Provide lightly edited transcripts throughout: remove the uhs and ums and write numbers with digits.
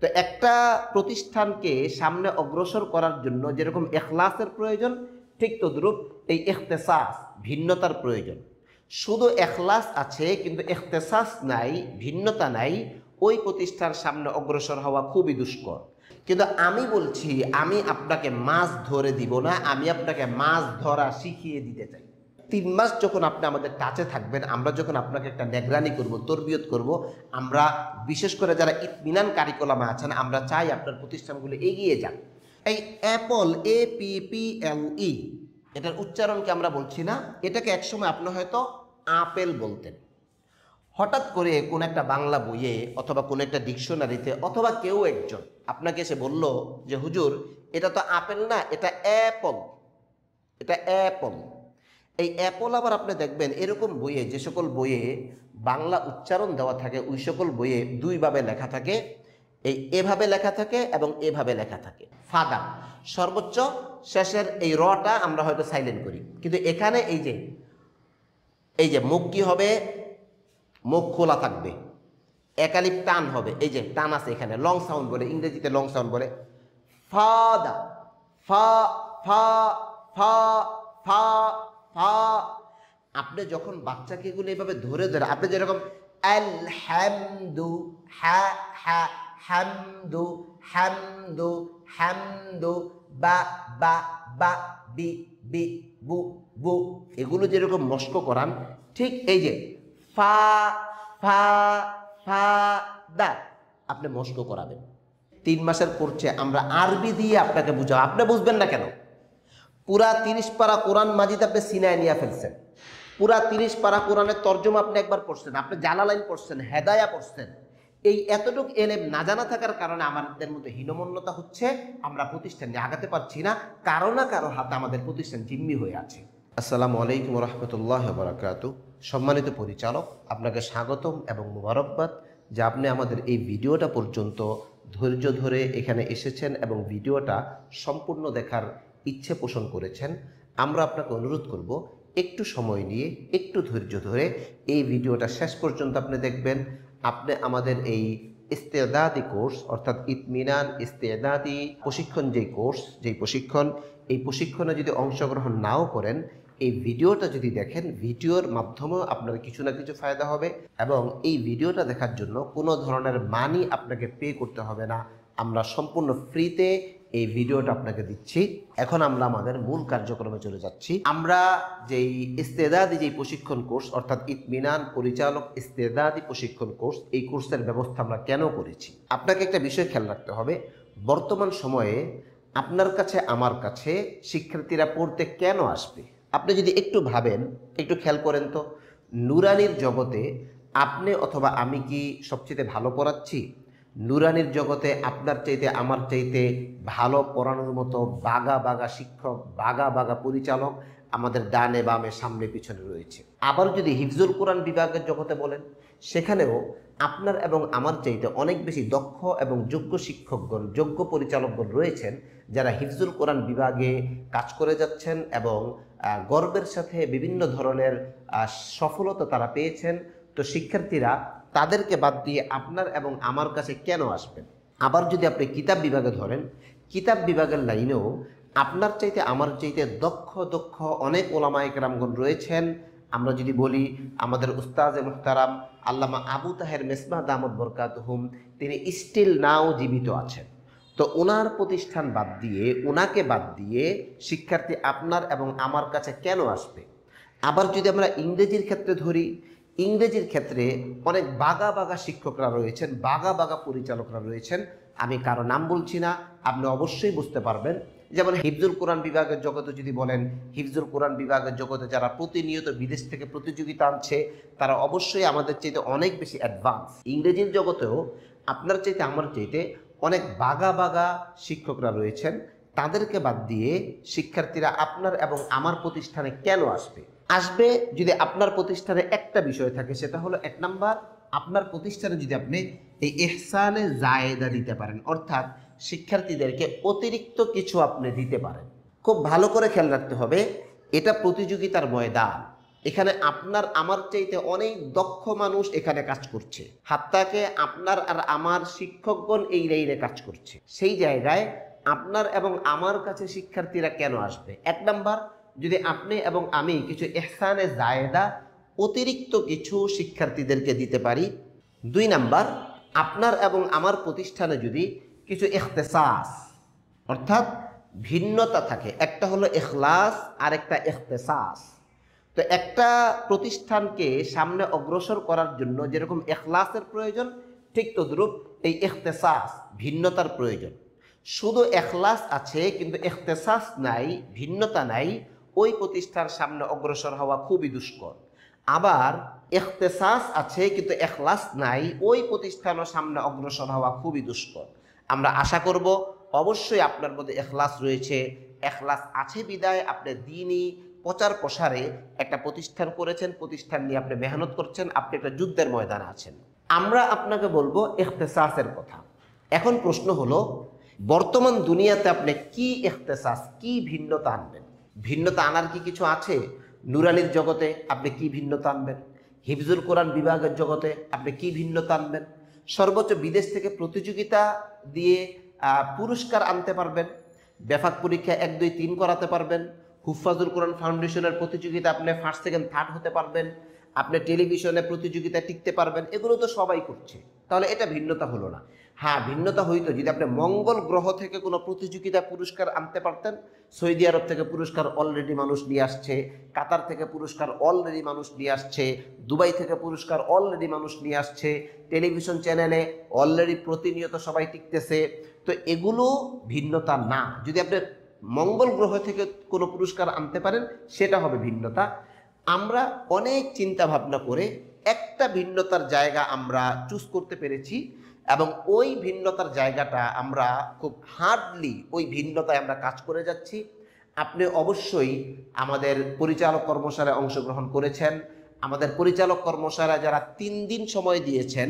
তো একটা প্রতিষ্ঠানকে সামনে অগ্রসর করার জন্য যেরকম ইখলাসের প্রয়োজন, ঠিক তদ্রূপ এই ইখতিসাস ভিন্নতার প্রয়োজন। শুধু ইখলাস আছে কিন্তু ইখতিসাস নাই, ভিন্নতা নাই, ওই প্রতিষ্ঠার সামনে অগ্রসর হওয়া খুবই দুষ্কর। কিন্তু আমি বলছি, আমি আপনাকে মাছ ধরে দিব না, আমি আপনাকে মাছ ধরা শিখিয়ে দিতে চাই। 3 মাস যখন আপনি আমাদের টাচে থাকবেন, আমরা যখন আপনাকে একটা নিগরানি করব, তরবিয়ত করব, আমরা বিশেষ করে যারা ইতমিনান কারিকুলামে আছেন, আমরা চাই আপনার প্রতিষ্ঠানগুলো এগিয়ে যান। এই অ্যাপল, APPLE, এটার উচ্চারণকে আমরা বলছি না, এটাকে একসময় আপনি হয়তো আপেল বলতেন। হঠাৎ করে কোন একটা বাংলা বইয়ে অথবা কোন একটা ডিকশনারিতে অথবা কেউ একজন আপনাকে এসে বলল যে হুজুর এটা তো আপেল না, এটা অ্যাপল, এটা অ্যাপল। এই অ্যাপল আবার আপনি দেখবেন এরকম বইয়ে, যে সকল বইয়ে বাংলা উচ্চারণ দেওয়া থাকে ওই সকল বইয়ে 2 ভাবে লেখা থাকে, এভাবে লেখা থাকে এবং এভাবে লেখা থাকে। ফাদার সর্বোচ্চ শেষের এই রটা আমরা হয়তো সাইলেন্ট করি, কিন্তু এখানে এই যে মুখ কি হবে, মুখ খোলা থাকবে, একালিপ টান হবে, এই যে টান আছে এখানে, লং সাউন্ড বলে, ইংরেজিতে লং সাউন্ড বলে। ফাদা, ফা ফা ফা ফা ফা। আপনি যখন বাচ্চাকে এগুলো এইভাবে ধরে ধরে, আপনি যেরকম আলহামদু, হা হা, হামদু হামদু হামদু, বা বা বা, বি বি, বু বু, এগুলো যেরকম মস্ক করান, ঠিক এই যে ফা ফা ফা দা আপনি মস্ক করাবেন। 3 মাসের কোর্সে আমরা আরবি দিয়ে আপনাকে বুঝাবো, আপনি বুঝবেন না কেন? পুরা 30 পারা কোরআন মাজিদ আপনি সিনায় নিয়ে ফেলছেন, পুরা 30 পারা কোরআনের তর্জমা আপনি একবার পড়ছেন, আপনি জালালাইন পড়ছেন, হেদায়া পড়ছেন। এই এতটুক এলেম না জানা থাকার কারণে আমাদের মধ্যে হীনমন্যতা হচ্ছে, আমরা প্রতিষ্ঠান নিয়ে আগাতে পারছি না, কারো না কারো হাতে আমাদের প্রতিষ্ঠান জিম্মি হয়ে আছে। আসসালামু আলাইকুম রহমতুল্লাহ বারাকাতু। সম্মানিত পরিচালক, আপনাকে স্বাগতম এবং মুবারকবাদ যে আপনি আমাদের এই ভিডিওটা পর্যন্ত ধৈর্য ধরে এখানে এসেছেন এবং ভিডিওটা সম্পূর্ণ দেখার ইচ্ছে পোষণ করেছেন। আমরা আপনাকে অনুরোধ করব একটু সময় নিয়ে, একটু ধৈর্য ধরে এই ভিডিওটা শেষ পর্যন্ত আপনি দেখবেন। আপনি আমাদের এই ইস্তেদাদি কোর্স, অর্থাৎ ইতমিনান ইস্তেদাদি প্রশিক্ষণ, যেই প্রশিক্ষণ, এই প্রশিক্ষণে যদি অংশগ্রহণ নাও করেন, এই ভিডিওটা যদি দেখেন, ভিডিওর মাধ্যমেও আপনার কিছু না কিছু ফায়দা হবে এবং এই ভিডিওটা দেখার জন্য কোনো ধরনের মানি আপনাকে পে করতে হবে না। আমরা সম্পূর্ণ ফ্রিতে এই ভিডিওটা আপনাকে দিচ্ছি। এখন আমরা আমাদের মূল কার্যক্রমে চলে যাচ্ছি। আমরা যেই ইস্তেদাদি, যেই প্রশিক্ষণ কোর্স, অর্থাৎ ইতমিনান পরিচালক ইস্তেদাদি প্রশিক্ষণ কোর্স, এই কোর্সের ব্যবস্থা আমরা কেন করেছি, আপনাকে একটা বিষয় খেয়াল রাখতে হবে। বর্তমান সময়ে আপনার কাছে, আমার কাছে শিক্ষার্থীরা পড়তে কেন আসবে? আপনি যদি একটু ভাবেন, একটু খেয়াল করেন তো, নুরানির জগতে আপনি অথবা আমি কি সবচেয়ে ভালো পড়াচ্ছি? নুরানির জগতে আপনার চাইতে, আমার চাইতে ভালো পড়ানোর মতো বাগা বাগা শিক্ষক, বাগা বাগা পরিচালক আমাদের ডানে বামে সামনে পিছনে রয়েছে। আবার যদি হিফজুল কোরআন বিভাগের জগতে বলেন, সেখানেও আপনার এবং আমার চাইতে অনেক বেশি দক্ষ এবং যোগ্য শিক্ষকগণ, যোগ্য পরিচালকগণ রয়েছেন, যারা হিফজুল কোরআন বিভাগে কাজ করে যাচ্ছেন এবং গর্বের সাথে বিভিন্ন ধরনের সফলতা তারা পেয়েছেন। তো শিক্ষার্থীরা তাদেরকে বাদ দিয়ে আপনার এবং আমার কাছে কেন আসবেন? আবার যদি আপনি কিতাব বিভাগে ধরেন, কিতাব বিভাগের লাইনেও আপনার চাইতে, আমার চাইতে দক্ষ দক্ষ অনেক ওলামা ইকরামগণ রয়েছেন। আমরা যদি বলি, আমাদের উস্তাজে মুহতারাম আল্লামা আবু তাহের মেসবাহ দামত বরকাতুহুম, তিনি স্টিল নাও জীবিত আছেন। তো ওনার প্রতিষ্ঠান বাদ দিয়ে, ওনাকে বাদ দিয়ে শিক্ষার্থী আপনার এবং আমার কাছে কেন আসবে? আবার যদি আমরা ইংরেজির ক্ষেত্রে ধরি, ইংরেজির ক্ষেত্রে অনেক বাগা বাগা শিক্ষকরা রয়েছেন, বাগা বাগা পরিচালকরা রয়েছেন। আমি কারো নাম বলছি না, আপনি অবশ্যই বুঝতে পারবেন। যেমন হিফজুল কোরআন বিভাগের জগতে যদি বলেন, হিফজুল কোরআন বিভাগের জগতে যারা প্রতিনিয়ত বিদেশ থেকে প্রতিযোগিতা আনছে, তারা অবশ্যই আমাদের চাইতে অনেক বেশি অ্যাডভান্স। ইংরেজির জগতেও আপনার চাইতে, আমার চাইতে অনেক বাগা বাগা শিক্ষকরা রয়েছেন। তাদেরকে বাদ দিয়ে শিক্ষার্থীরা আপনার এবং আমার প্রতিষ্ঠানে কেন আসবে? আসবে যদি আপনার প্রতিষ্ঠানে একটা বিষয় থাকে, সেটা হলো 1 নাম্বার, আপনার প্রতিষ্ঠানে যদি আপনি এই ইহসানে জায়েদা দিতে পারেন, অর্থাৎ শিক্ষার্থীদেরকে অতিরিক্ত কিছু আপনি দিতে পারেন। খুব ভালো করে খেয়াল রাখতে হবে, এটা প্রতিযোগিতার ময়দান। এখানে আপনার আমার চাইতে অনেক দক্ষ মানুষ এখানে কাজ করছে, হাত্তাকে আপনার আর আমার শিক্ষকগণ এই লাইনে কাজ করছে। সেই জায়গায় আপনার এবং আমার কাছে শিক্ষার্থীরা কেন আসবে? এক নাম্বার, যদি আপনি এবং আমি কিছু ইহসানে জায়েদা অতিরিক্ত কিছু শিক্ষার্থীদেরকে দিতে পারি। দুই নাম্বার, আপনার এবং আমার প্রতিষ্ঠানে যদি কিছু ইখতেসাস অর্থাৎ ভিন্নতা থাকে, একটা হলো ইখলাস আর একটা ইখতেসাস। তো একটা প্রতিষ্ঠানকে সামনে অগ্রসর করার জন্য যেরকম ইখলাসের প্রয়োজন, ঠিক তদ্রূপ এই ইখতেসাস ভিন্নতার প্রয়োজন। শুধু ইখলাস আছে কিন্তু ইখতেসাস নাই, ভিন্নতা নাই, ওই প্রতিষ্ঠার সামনে অগ্রসর হওয়া খুবই দুষ্কর। আবার ইখতেসাস আছে কিন্তু ইখলাস নাই, ওই প্রতিষ্ঠানের সামনে অগ্রসর হওয়া খুবই দুষ্কর। আমরা আশা করব অবশ্যই আপনার মধ্যে ইখলাস রয়েছে। ইখলাস আছে বিদায় আপনি দ্বীনি প্রচার প্রসারে একটা প্রতিষ্ঠান করেছেন, প্রতিষ্ঠান নিয়ে আপনি মেহনত করছেন, আপনি একটা যুদ্ধের ময়দানে আছেন। আমরা আপনাকে বলবো ইখতেসাসের কথা। এখন প্রশ্ন হলো, বর্তমান দুনিয়াতে আপনি কি ইখতেসাস, কি ভিন্নতা আনবেন? ভিন্নতা আনার কি কিছু আছে? নুরানির জগতে আপনি কি ভিন্নতা আনবেন? হিফজুল কোরআন বিভাগের জগতে আপনি কি ভিন্নতা আনবেন? সর্বোচ্চ বিদেশ থেকে প্রতিযোগিতা দিয়ে পুরস্কার আনতে পারবেন, বেফাক পরীক্ষা 1, 2, 3 করাতে পারবেন, হুফাজুল কোরআন ফাউন্ডেশনের প্রতিযোগিতা আপনি ফার্স্ট, সেকেন্ড, থার্ড হতে পারবেন, আপনি টেলিভিশনে প্রতিযোগিতায় টিকতে পারবেন। এগুলো তো সবাই করছে, তাহলে এটা ভিন্নতা হলো না। হ্যাঁ, ভিন্নতা হইতো যদি আপনি মঙ্গল গ্রহ থেকে কোনো প্রতিযোগিতা পুরস্কার আনতে পারতেন। সৌদি আরব থেকে পুরস্কার অলরেডি মানুষ নিয়ে আসছে, কাতার থেকে পুরস্কার অলরেডি মানুষ নিয়ে আসছে, দুবাই থেকে পুরস্কার অলরেডি মানুষ নিয়ে আসছে, টেলিভিশন চ্যানেলে অলরেডি প্রতিনিয়ত সবাই টিকতেছে। তো এগুলো ভিন্নতা না। যদি আপনি মঙ্গল গ্রহ থেকে কোনো পুরস্কার আনতে পারেন সেটা হবে ভিন্নতা। আমরা অনেক চিন্তা ভাবনা করে একটা ভিন্নতার জায়গা আমরা চুজ করতে পেরেছি এবং ওই ভিন্নতার জায়গাটা আমরা খুব হার্ডলি ওই ভিন্নতায় আমরা কাজ করে যাচ্ছি। আপনি অবশ্যই আমাদের পরিচালক কর্মশালায় অংশগ্রহণ করেছেন। আমাদের পরিচালক কর্মশালা যারা 3 দিন সময় দিয়েছেন,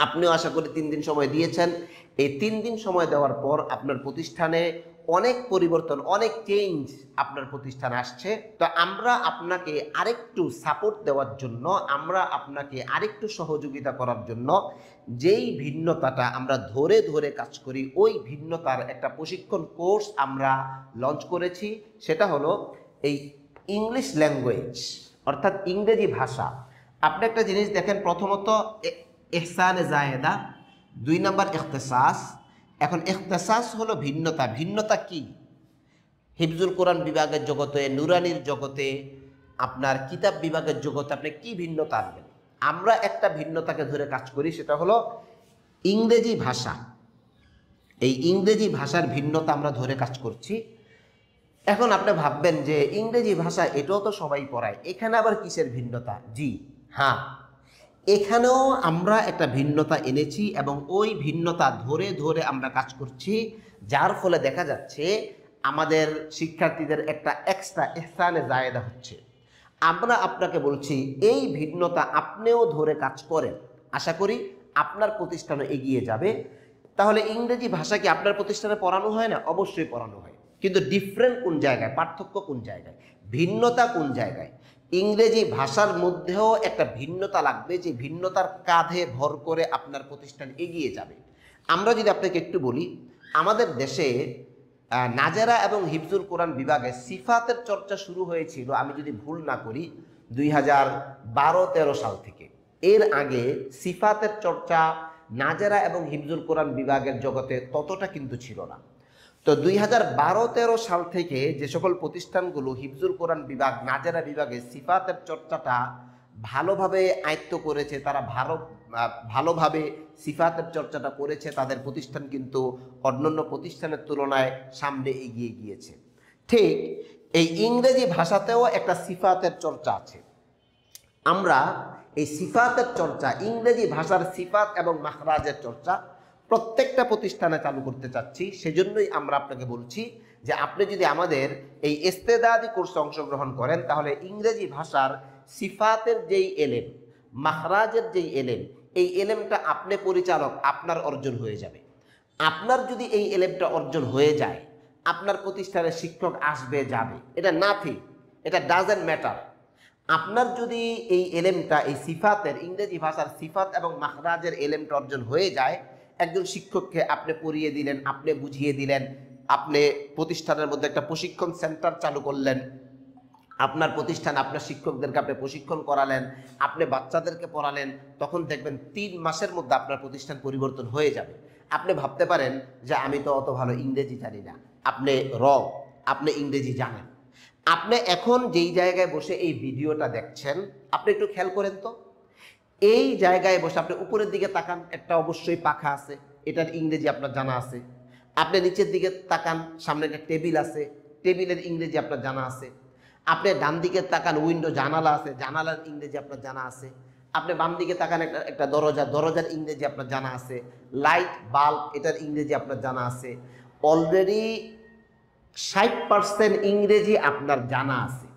আপনিও আশা করি 3 দিন সময় দিয়েছেন। এই 3 দিন সময় দেওয়ার পর আপনার প্রতিষ্ঠানে অনেক পরিবর্তন, অনেক চেঞ্জ আপনার প্রতিষ্ঠানে আসছে। তো আমরা আপনাকে আরেকটু সাপোর্ট দেওয়ার জন্য, আমরা আপনাকে আরেকটু সহযোগিতা করার জন্য যেই ভিন্নতাটা আমরা ধরে ধরে কাজ করি, ওই ভিন্নতার একটা প্রশিক্ষণ কোর্স আমরা লঞ্চ করেছি। সেটা হলো এই ইংলিশ ল্যাঙ্গুয়েজ অর্থাৎ ইংরেজি ভাষা। আপনি একটা জিনিস দেখেন, প্রথমত ইহসানে জায়েদা, 2 নাম্বার ইখতেসাস। এখন ইখতেসাস হলো ভিন্নতা। ভিন্নতা কি? হিফজুল কোরআন বিভাগের জগতে, নুরানির জগতে, আপনার কিতাব বিভাগের জগতে আপনি কি ভিন্নতা আনবেন? আমরা একটা ভিন্নতাকে ধরে কাজ করি, সেটা হলো ইংরেজি ভাষা। এই ইংরেজি ভাষার ভিন্নতা আমরা ধরে কাজ করছি। এখন আপনি ভাববেন যে ইংরেজি ভাষা এটাও তো সবাই পড়ায়, এখানে আবার কিসের ভিন্নতা? জি হ্যাঁ, এখানেও আমরা একটা ভিন্নতা এনেছি এবং ওই ভিন্নতা ধরে ধরে আমরা কাজ করছি, যার ফলে দেখা যাচ্ছে আমাদের শিক্ষার্থীদের একটা এক্সট্রা ইহসানে জায়েদা হচ্ছে। আমরা আপনাকে বলছি এই ভিন্নতা আপনিও ধরে কাজ করেন, আশা করি আপনার প্রতিষ্ঠানে এগিয়ে যাবে। তাহলে ইংরেজি ভাষা কি আপনার প্রতিষ্ঠানে পড়ানো হয় না? অবশ্যই পড়ানো হয়, কিন্তু ডিফারেন্ট কোন জায়গায়, পার্থক্য কোন জায়গায়, ভিন্নতা কোন জায়গায়? ইংরেজি ভাষার মধ্যেও একটা ভিন্নতা লাগবে, যে ভিন্নতার কাঁধে ভর করে আপনার প্রতিষ্ঠান এগিয়ে যাবে। আমরা যদি আপনাকে একটু বলি, আমাদের দেশে নাজেরা এবং হিফজুল কোরআন বিভাগে সিফাতের চর্চা শুরু হয়েছিল, আমি যদি ভুল না করি, 2012-13 সাল থেকে। এর আগে সিফাতের চর্চা নাজেরা এবং হিফজুল কোরআন বিভাগের জগতে ততটা কিন্তু ছিল না। তো 2012-13 সাল থেকে যে সকল প্রতিষ্ঠানগুলো হিফজুল কোরআন বিভাগ, নাজেরা বিভাগে সিফাতের চর্চাটা ভালোভাবে আয়ত্ত করেছে, তারা ভালোভাবে সিফাতের চর্চাটা করেছে, তাদের প্রতিষ্ঠান কিন্তু অন্যান্য প্রতিষ্ঠানের তুলনায় সামনে এগিয়ে গিয়েছে। ঠিক এই ইংরেজি ভাষাতেও একটা সিফাতের চর্চা আছে। আমরা এই সিফাতের চর্চা, ইংরেজি ভাষার সিফাত এবং মাখরাজের চর্চা প্রত্যেকটা প্রতিষ্ঠানে চালু করতে চাচ্ছি। সেজন্যই আমরা আপনাকে বলছি যে আপনি যদি আমাদের এই ইস্তেদাদি কোর্সে অংশগ্রহণ করেন, তাহলে ইংরেজি ভাষার সিফাতের যেই এলেম, মাখরাজের যেই এলেম, এই এলেমটা আপনি পরিচালক, আপনার অর্জন হয়ে যাবে। আপনার যদি এই এলেমটা অর্জন হয়ে যায়, আপনার প্রতিষ্ঠানে শিক্ষক আসবে যাবে, এটা নাথিং, এটা ডাজেন্ট ম্যাটার। আপনার যদি এই এলেমটা, এই সিফাতের, ইংরেজি ভাষার সিফাত এবং মাখরাজের এলেমটা অর্জন হয়ে যায়, একজন শিক্ষককে আপনি পড়িয়ে দিলেন, আপনি বুঝিয়ে দিলেন, আপনি প্রতিষ্ঠানের মধ্যে একটা প্রশিক্ষণ সেন্টার চালু করলেন, আপনার প্রতিষ্ঠান আপনার শিক্ষকদেরকে আপনি প্রশিক্ষণ করালেন, আপনি বাচ্চাদেরকে পড়ালেন, তখন দেখবেন 3 মাসের মধ্যে আপনার প্রতিষ্ঠান পরিবর্তন হয়ে যাবে। আপনি ভাবতে পারেন যে আমি তো অত ভালো ইংরেজি জানি না, আপনি আপনি ইংরেজি জানেন। আপনি এখন যেই জায়গায় বসে এই ভিডিওটা দেখছেন, আপনি একটু খেয়াল করেন তো, এই জায়গায় বসে আপনি উপরের দিকে তাকান, একটা অবশ্যই পাখা আছে, এটার ইংরেজি আপনার জানা আছে। আপনি নিচের দিকে তাকান, সামনে একটা টেবিল আছে, টেবিলের ইংরেজি আপনার জানা আছে। আপনি ডান দিকে তাকান, উইন্ডো, জানালা আছে, জানালার ইংরেজি আপনার জানা আছে। আপনি বাম দিকে তাকান, একটা দরজা, দরজার ইংরেজি আপনার জানা আছে। লাইট, বাল্ব, এটার ইংরেজি আপনার জানা আছে। অলরেডি 60% ইংরেজি আপনার জানা আছে।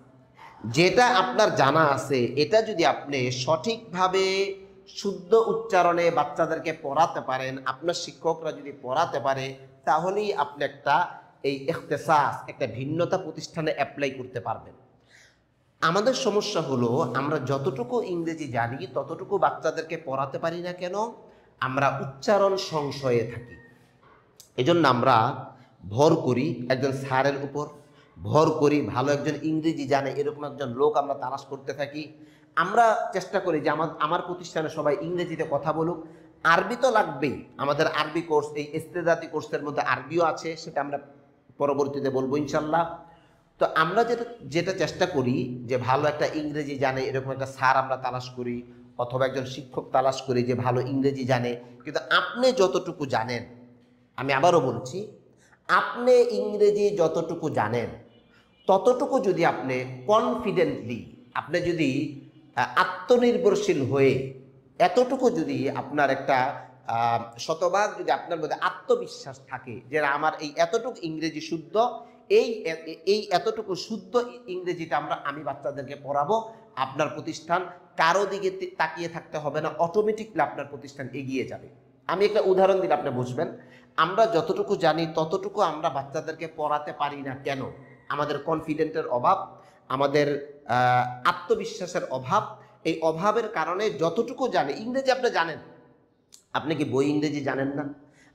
যেটা আপনার জানা আছে, এটা যদি আপনি সঠিকভাবে শুদ্ধ উচ্চারণে বাচ্চাদেরকে পড়াতে পারেন, আপনার শিক্ষকরা যদি পড়াতে পারে, তাহলেই আপনি এই ইখতিসাস, একটা ভিন্নতা প্রতিষ্ঠানে অ্যাপ্লাই করতে পারবেন। আমাদের সমস্যা হলো, আমরা যতটুকু ইংরেজি জানি ততটুকু বাচ্চাদেরকে পড়াতে পারি না। কেন? আমরা উচ্চারণ সংশয়ে থাকি। এজন্য আমরা ভর করি একজন স্যারের উপর, ভর করি ভালো একজন ইংরেজি জানে এরকম একজন লোক আমরা তালাশ করতে থাকি। আমরা চেষ্টা করি যে আমার প্রতিষ্ঠানে সবাই ইংরেজিতে কথা বলুক। আরবি তো লাগবেই, আমাদের আরবি কোর্স, এই ইস্তেদাতি কোর্সের মধ্যে আরবিও আছে, সেটা আমরা পরবর্তীতে বলবো ইনশাল্লাহ। তো আমরা যেটা চেষ্টা করি যে ভালো একটা ইংরেজি জানে এরকম একটা স্যার আমরা তালাশ করি, অথবা একজন শিক্ষক তালাশ করি যে ভালো ইংরেজি জানে। কিন্তু আপনি যতটুকু জানেন, আমি আবারও বলছি, আপনি ইংরেজি যতটুকু জানেন ততটুকু যদি আপনি কনফিডেন্টলি, আপনি যদি আত্মনির্ভরশীল হয়ে, এতটুকু যদি আপনার একটা শতভাগ যদি আপনার মধ্যে আত্মবিশ্বাস থাকে যে আমার এই এতটুকু ইংরেজি শুদ্ধ, এই এতটুকু শুদ্ধ ইংরেজিটা আমি বাচ্চাদেরকে পড়াবো, আপনার প্রতিষ্ঠান কারো দিকে তাকিয়ে থাকতে হবে না, অটোমেটিকলি আপনার প্রতিষ্ঠান এগিয়ে যাবে। আমি একটা উদাহরণ দিলে আপনি বুঝবেন। আমরা যতটুকু জানি ততটুকু আমরা বাচ্চাদেরকে পড়াতে পারি না। কেন? আমাদের কনফিডেন্টের অভাব, আমাদের আত্মবিশ্বাসের অভাব। এই অভাবের কারণে যতটুকু জানি, ইংরেজি আপনি জানেন, আপনি কি বই ইংরেজি জানেন না?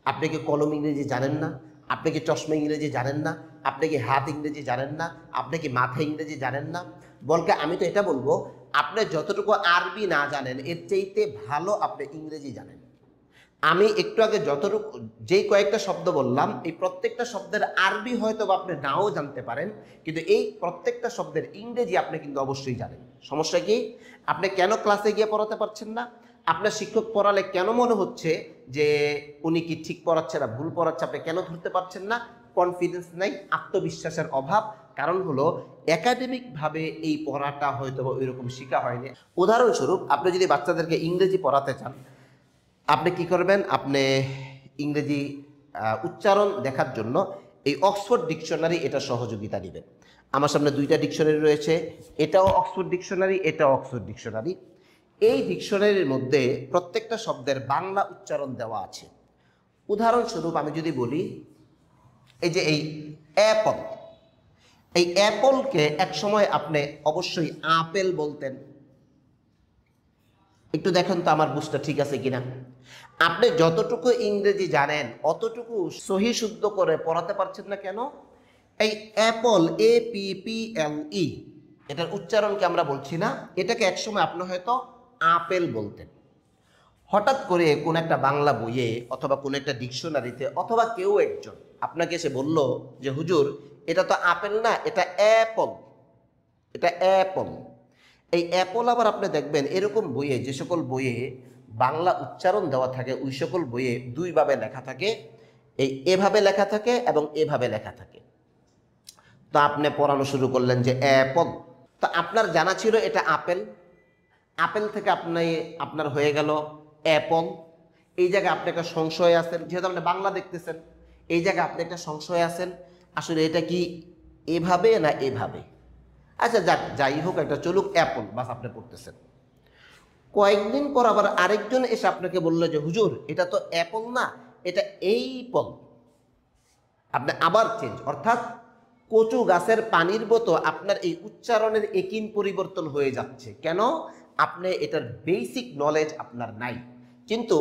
আপনি কি কলম ইংরেজি জানেন না? আপনি কি চশমা ইংরেজি জানেন না? আপনি কি হাত ইংরেজি জানেন না? আপনি কি মাথা ইংরেজি জানেন না? বলকে আমি তো এটা বলবো, আপনি যতটুকু আরবি না জানেন এর চাইতে ভালো আপনি ইংরেজি জানেন। আমি একটু আগে যেই কয়েকটা শব্দ বললাম, এই প্রত্যেকটা শব্দের আরবি হয়তো আপনি নাও জানতে পারেন, কিন্তু এই প্রত্যেকটা শব্দের ইংরেজি আপনি কিন্তু অবশ্যই জানেন। সমস্যা কি? আপনি কেন ক্লাসে গিয়ে পড়াতে পারছেন না? আপনার শিক্ষক পড়ালে কেন মনে হচ্ছে যে উনি কি ঠিক পড়াচ্ছে না ভুল পড়াচ্ছে, আপনি কেন ধরতে পারছেন না? কনফিডেন্স নাই, আত্মবিশ্বাসের অভাব। কারণ হলো একাডেমিকভাবে এই পড়াটা হয়তো ওইরকম শেখা হয়নি। উদাহরণস্বরূপ, আপনি যদি বাচ্চাদেরকে ইংরেজি পড়াতে চান, আপনি কি করবেন? আপনি ইংরেজি উচ্চারণ দেখার জন্য এই অক্সফোর্ড ডিকশনারি এটা সহযোগিতা নেবেন। আমার সামনে 2টা ডিকশনারি রয়েছে, এটাও অক্সফোর্ড ডিকশনারি, এটাও অক্সফোর্ড ডিকশনারি। এই ডিকশনারির মধ্যে প্রত্যেকটা শব্দের বাংলা উচ্চারণ দেওয়া আছে। উদাহরণস্বরূপ আমি যদি বলি, এই যে এই অ্যাপল, এই অ্যাপলকে একসময় আপনি অবশ্যই আপেল বলতেন। একটু দেখেন তো আমার বুঝটা ঠিক আছে কিনা। আপনি যতটুকু ইংরেজি জানেন অতটুকু সহি শুদ্ধ করে পড়াতে পারছেন না। কেন? এই অ্যাপল, APPLE, এটার উচ্চারণকে আমরা বলছি না, এটাকে একসময় আপনি হয়তো আপেল বলতেন। হঠাৎ করে কোন একটা বাংলা বইয়ে অথবা কোন একটা ডিকশনারিতে অথবা কেউ একজন আপনাকে এসে বলল যে হুজুর এটা তো আপেল না, এটা অ্যাপল, এটা অ্যাপল। এই অ্যাপল আবার আপনি দেখবেন এরকম বইয়ে, যে সকল বইয়ে বাংলা উচ্চারণ দেওয়া থাকে ওই সকল বইয়ে 2 ভাবে লেখা থাকে, এভাবে লেখা থাকে এবং এভাবে লেখা থাকে। তো আপনি পড়ানো শুরু করলেন যে অ্যাপল, তো আপনার জানা ছিল এটা আপেল, আপেল থেকে আপনার হয়ে গেল অ্যাপল। এই জায়গায় আপনি একটা সংশয় আছেন, যেহেতু আপনি বাংলা দেখতেছেন, এই জায়গায় আপনি একটা সংশয় আছেন আসলে এটা কি এভাবে না এভাবে। আচ্ছা যাই হোক, একটা চলুক, অ্যাপল বাস আপনি পড়তেছেন। কয়েকদিন পর আবার আরেকজন এসে আপনাকে বললো যে হুজুর এটা তো অ্যাপল না, এটা এই পল। আপনি আবার চেঞ্জ, অর্থাৎ কচু গাছের পানির মতো আপনার এই উচ্চারণের একিন পরিবর্তন হয়ে যাচ্ছে। কেন? আপনি এটার বেসিক নলেজ আপনার নাই। কিন্তু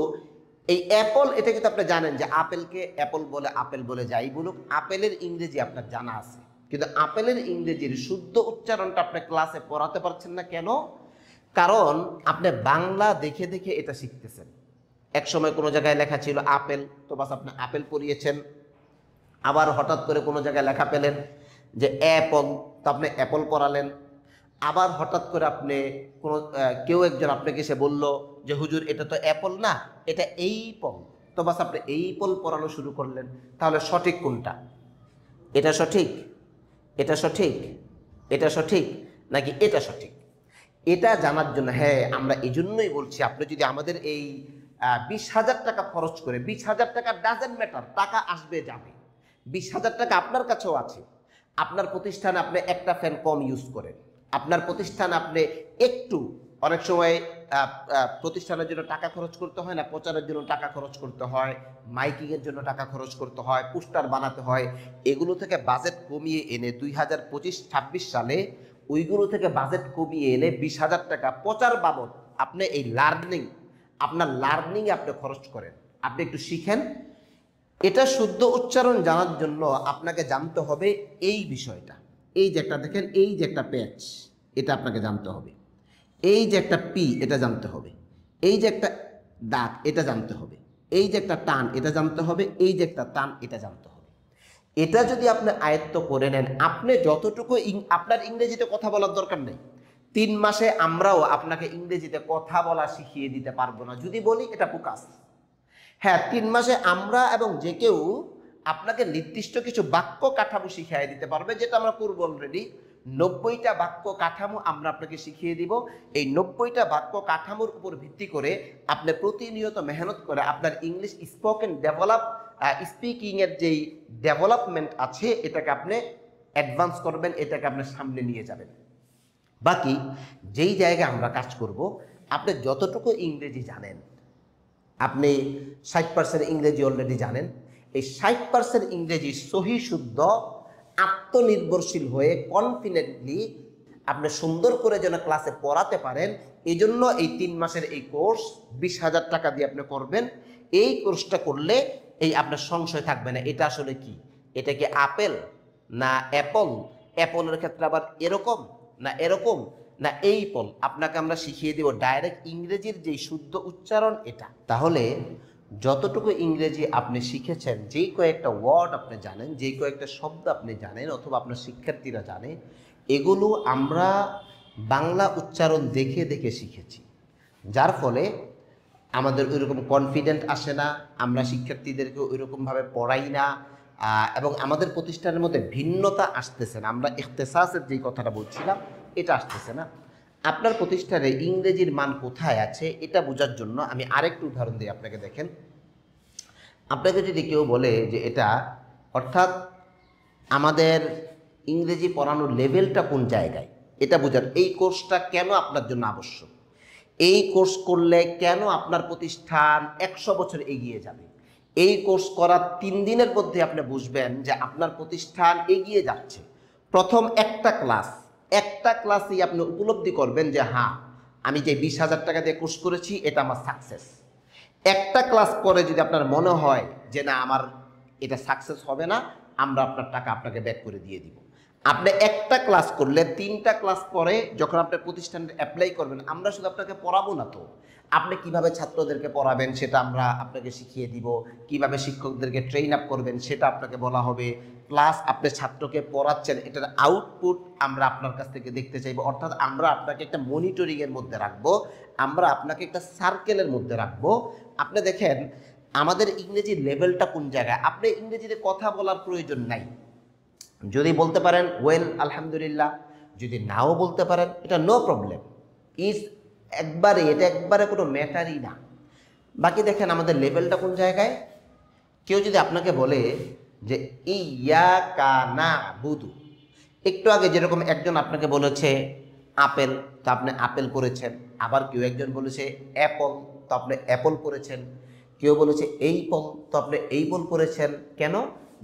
এই অ্যাপল, এটা কিন্তু আপনি জানেন যে আপেলকে অ্যাপল বলে, আপেল বলে, যাই বলুক, আপেলের ইংরেজি আপনার জানা আছে, কিন্তু আপেলের ইংরেজির শুদ্ধ উচ্চারণটা আপনি ক্লাসে পড়াতে পারছেন না। কেন? কারণ আপনি বাংলা দেখে দেখে এটা শিখতেছেন। এক সময় কোনো জায়গায় লেখা ছিল আপেল, তো বাস আপনি আপেল পড়িয়েছেন। আবার হঠাৎ করে কোনো জায়গায় লেখা পেলেন যে অ্যাপল, তো আপনি অ্যাপল পড়ালেন। আবার হঠাৎ করে আপনি কোনো কেউ একজন আপনাকে এসে বলল যে হুজুর এটা তো অ্যাপল না, এটা এইপল, তো বাস আপনি এইপল পড়ানো শুরু করলেন। তাহলে সঠিক কোনটা? এটা সঠিক, এটা সঠিক, এটা সঠিক, নাকি এটা সঠিক? এটা জানার জন্য, হ্যাঁ, আমরা এই জন্যই বলছি আপনি যদি আমাদের এই 20,000 টাকা খরচ করে, 20,000 টাকা ডাজেন্ট ম্যাটার, টাকা আসবে যাবে, 20,000 টাকা আপনার কাছেও আছে। আপনার প্রতিষ্ঠানে আপনি একটা ফ্যান কম ইউজ করেন, আপনার প্রতিষ্ঠানে আপনি একটু, অনেক সময় প্রতিষ্ঠানের জন্য টাকা খরচ করতে হয় না, প্রচারের জন্য টাকা খরচ করতে হয়, মাইকিংয়ের জন্য টাকা খরচ করতে হয়, পোস্টার বানাতে হয়, এগুলো থেকে বাজেট কমিয়ে এনে 2025-26 সালে ওইগুলো থেকে বাজেট কমিয়ে এনে 20,000 টাকা প্রচার বাবদ আপনি এই লার্নিং, আপনার লার্নিংয়ে আপনি খরচ করেন। আপনি একটু শিখেন। এটা শুদ্ধ উচ্চারণ জানার জন্য আপনাকে জানতে হবে এই বিষয়টা। এই যে একটা দেখেন, এই যে একটা প্যাচ, এটা আপনাকে জানতে হবে। এই যে একটা পি, এটা জানতে হবে। এই যে একটা দাগ, এটা জানতে হবে। এই যে একটা টান, এটা জানতে হবে। এই যে একটা টান, এটা জানতে হবে। এটা যদি আপনি আয়ত্ত করে নেন, আপনি যতটুকু আপনার ইংরেজিতে কথা বলার দরকার নেই। 3 মাসে আমরাও আপনাকে ইংরেজিতে কথা বলা শিখিয়ে দিতে পারবো না। যদি বলি এটা বোকাস। হ্যাঁ, 3 মাসে আমরা এবং যে কেউ আপনাকে নির্দিষ্ট কিছু বাক্য কাঠামো শিখিয়ে দিতে পারবে, যেটা আমরা করবো অলরেডি। 90টা বাক্য কাঠামো আমরা আপনাকে শিখিয়ে দিব। এই 90টা বাক্য কাঠামোর উপর ভিত্তি করে আপনি প্রতিনিয়ত মেহনত করে আপনার ইংলিশ স্পোকেন স্পিকিংয়ের যেই ডেভেলপমেন্ট আছে, এটাকে আপনি অ্যাডভান্স করবেন, এটাকে আপনি সামনে নিয়ে যাবেন। বাকি যেই জায়গায় আমরা কাজ করব, আপনি যতটুকু ইংরেজি জানেন, আপনি 60% ইংরেজি অলরেডি জানেন, এই 60% ইংরেজি সহি শুদ্ধ আত্মনির্ভরশীল হয়ে কনফিডেন্টলি আপনি সুন্দর করে যেন ক্লাসে পড়াতে পারেন, এই জন্য এই 3 মাসের এই কোর্স 20,000 টাকা দিয়ে আপনি করবেন। এই কোর্সটা করলে এই আপনার সংশয় থাকবে না, এটা আসলে কি, এটা কি আপেল না অ্যাপল, অ্যাপলের ক্ষেত্রে আবার এরকম না এরকম না এই পল, আপনাকে আমরা শিখিয়ে দিব ডাইরেক্ট ইংরেজির যে শুদ্ধ উচ্চারণ এটা। তাহলে যতটুকু ইংরেজি আপনি শিখেছেন, যেই কয়েকটা ওয়ার্ড আপনি জানেন, যেই কয়েকটা শব্দ আপনি জানেন অথবা আপনার শিক্ষার্থীরা জানে, এগুলো আমরা বাংলা উচ্চারণ দেখে দেখে শিখেছি, যার ফলে আমাদের ওইরকম কনফিডেন্ট আসে না, আমরা শিক্ষার্থীদেরকে ওইরকমভাবে পড়াই না, এবং আমাদের প্রতিষ্ঠানের মধ্যে ভিন্নতা আসতেছে না। আমরা ইখতেসাসের যেই কথাটা বলছিলাম, এটা আসতেছে না। আপনার প্রতিষ্ঠানে ইংরেজির মান কোথায় আছে এটা বোঝার জন্য আমি আরেকটু উদাহরণ দিই আপনাকে। দেখেন, আপনাকে যদি কেউ বলে যে এটা, অর্থাৎ আমাদের ইংরেজি পড়ানোর লেভেলটা কোন জায়গায়, এটা বোঝার, এই কোর্সটা কেন আপনার জন্য আবশ্যক, এই কোর্স করলে কেন আপনার প্রতিষ্ঠান 100 বছর এগিয়ে যাবে, এই কোর্স করার 3 দিনের মধ্যে আপনি বুঝবেন যে আপনার প্রতিষ্ঠান এগিয়ে যাচ্ছে। প্রথম একটা ক্লাসই আপনি উপলব্ধি করবেন যে হ্যাঁ, আমি যে 20,000 টাকা দিয়ে কোর্স করেছি এটা আমার সাকসেস। একটা ক্লাস পরে যদি আপনার মনে হয় যে না, আমার এটা সাকসেস হবে না, আমরা আপনার টাকা আপনাকে ব্যাক করে দিয়ে দিব। আপনি একটা ক্লাস করলে 3টা ক্লাস পরে যখন আপনি প্রতিষ্ঠানে অ্যাপ্লাই করবেন, আমরা শুধু আপনাকে পড়াবো না, তো আপনি কিভাবে ছাত্রদেরকে পড়াবেন সেটা আমরা আপনাকে শিখিয়ে দিব, কিভাবে শিক্ষকদেরকে ট্রেন আপ করবেন সেটা আপনাকে বলা হবে, প্লাস আপনি ছাত্রকে পড়াচ্ছেন এটার আউটপুট আমরা আপনার কাছ থেকে দেখতে চাইবো। অর্থাৎ আমরা আপনাকে একটা মনিটরিংয়ের মধ্যে রাখবো, আমরা আপনাকে একটা সার্কেলের মধ্যে রাখবো। আপনি দেখেন আমাদের ইংরেজির লেভেলটা কোন জায়গায়। আপনি ইংরেজিতে কথা বলার প্রয়োজন নাই, যদি বলতে পারেন ওয়েল আলহামদুলিল্লাহ, যদি নাও বলতে পারেন এটা নো প্রবলেম, এটা একবারে কোনো ম্যাটারই না। বাকি দেখেন আমাদের লেভেলটা কোন জায়গায়। কেউ যদি আপনাকে বলে যে ইয়াকা না'বুদু, একটু আগে যেরকম একজন আপনাকে বলেছে আপেল, তো আপনি আপেল পড়েছেন, আবার কেউ একজন বলেছে অ্যাপল, তো আপনি অ্যাপল পড়েছেন, কেউ বলেছে এইপল, তো আপনি এইপল পড়েছেন। কেন?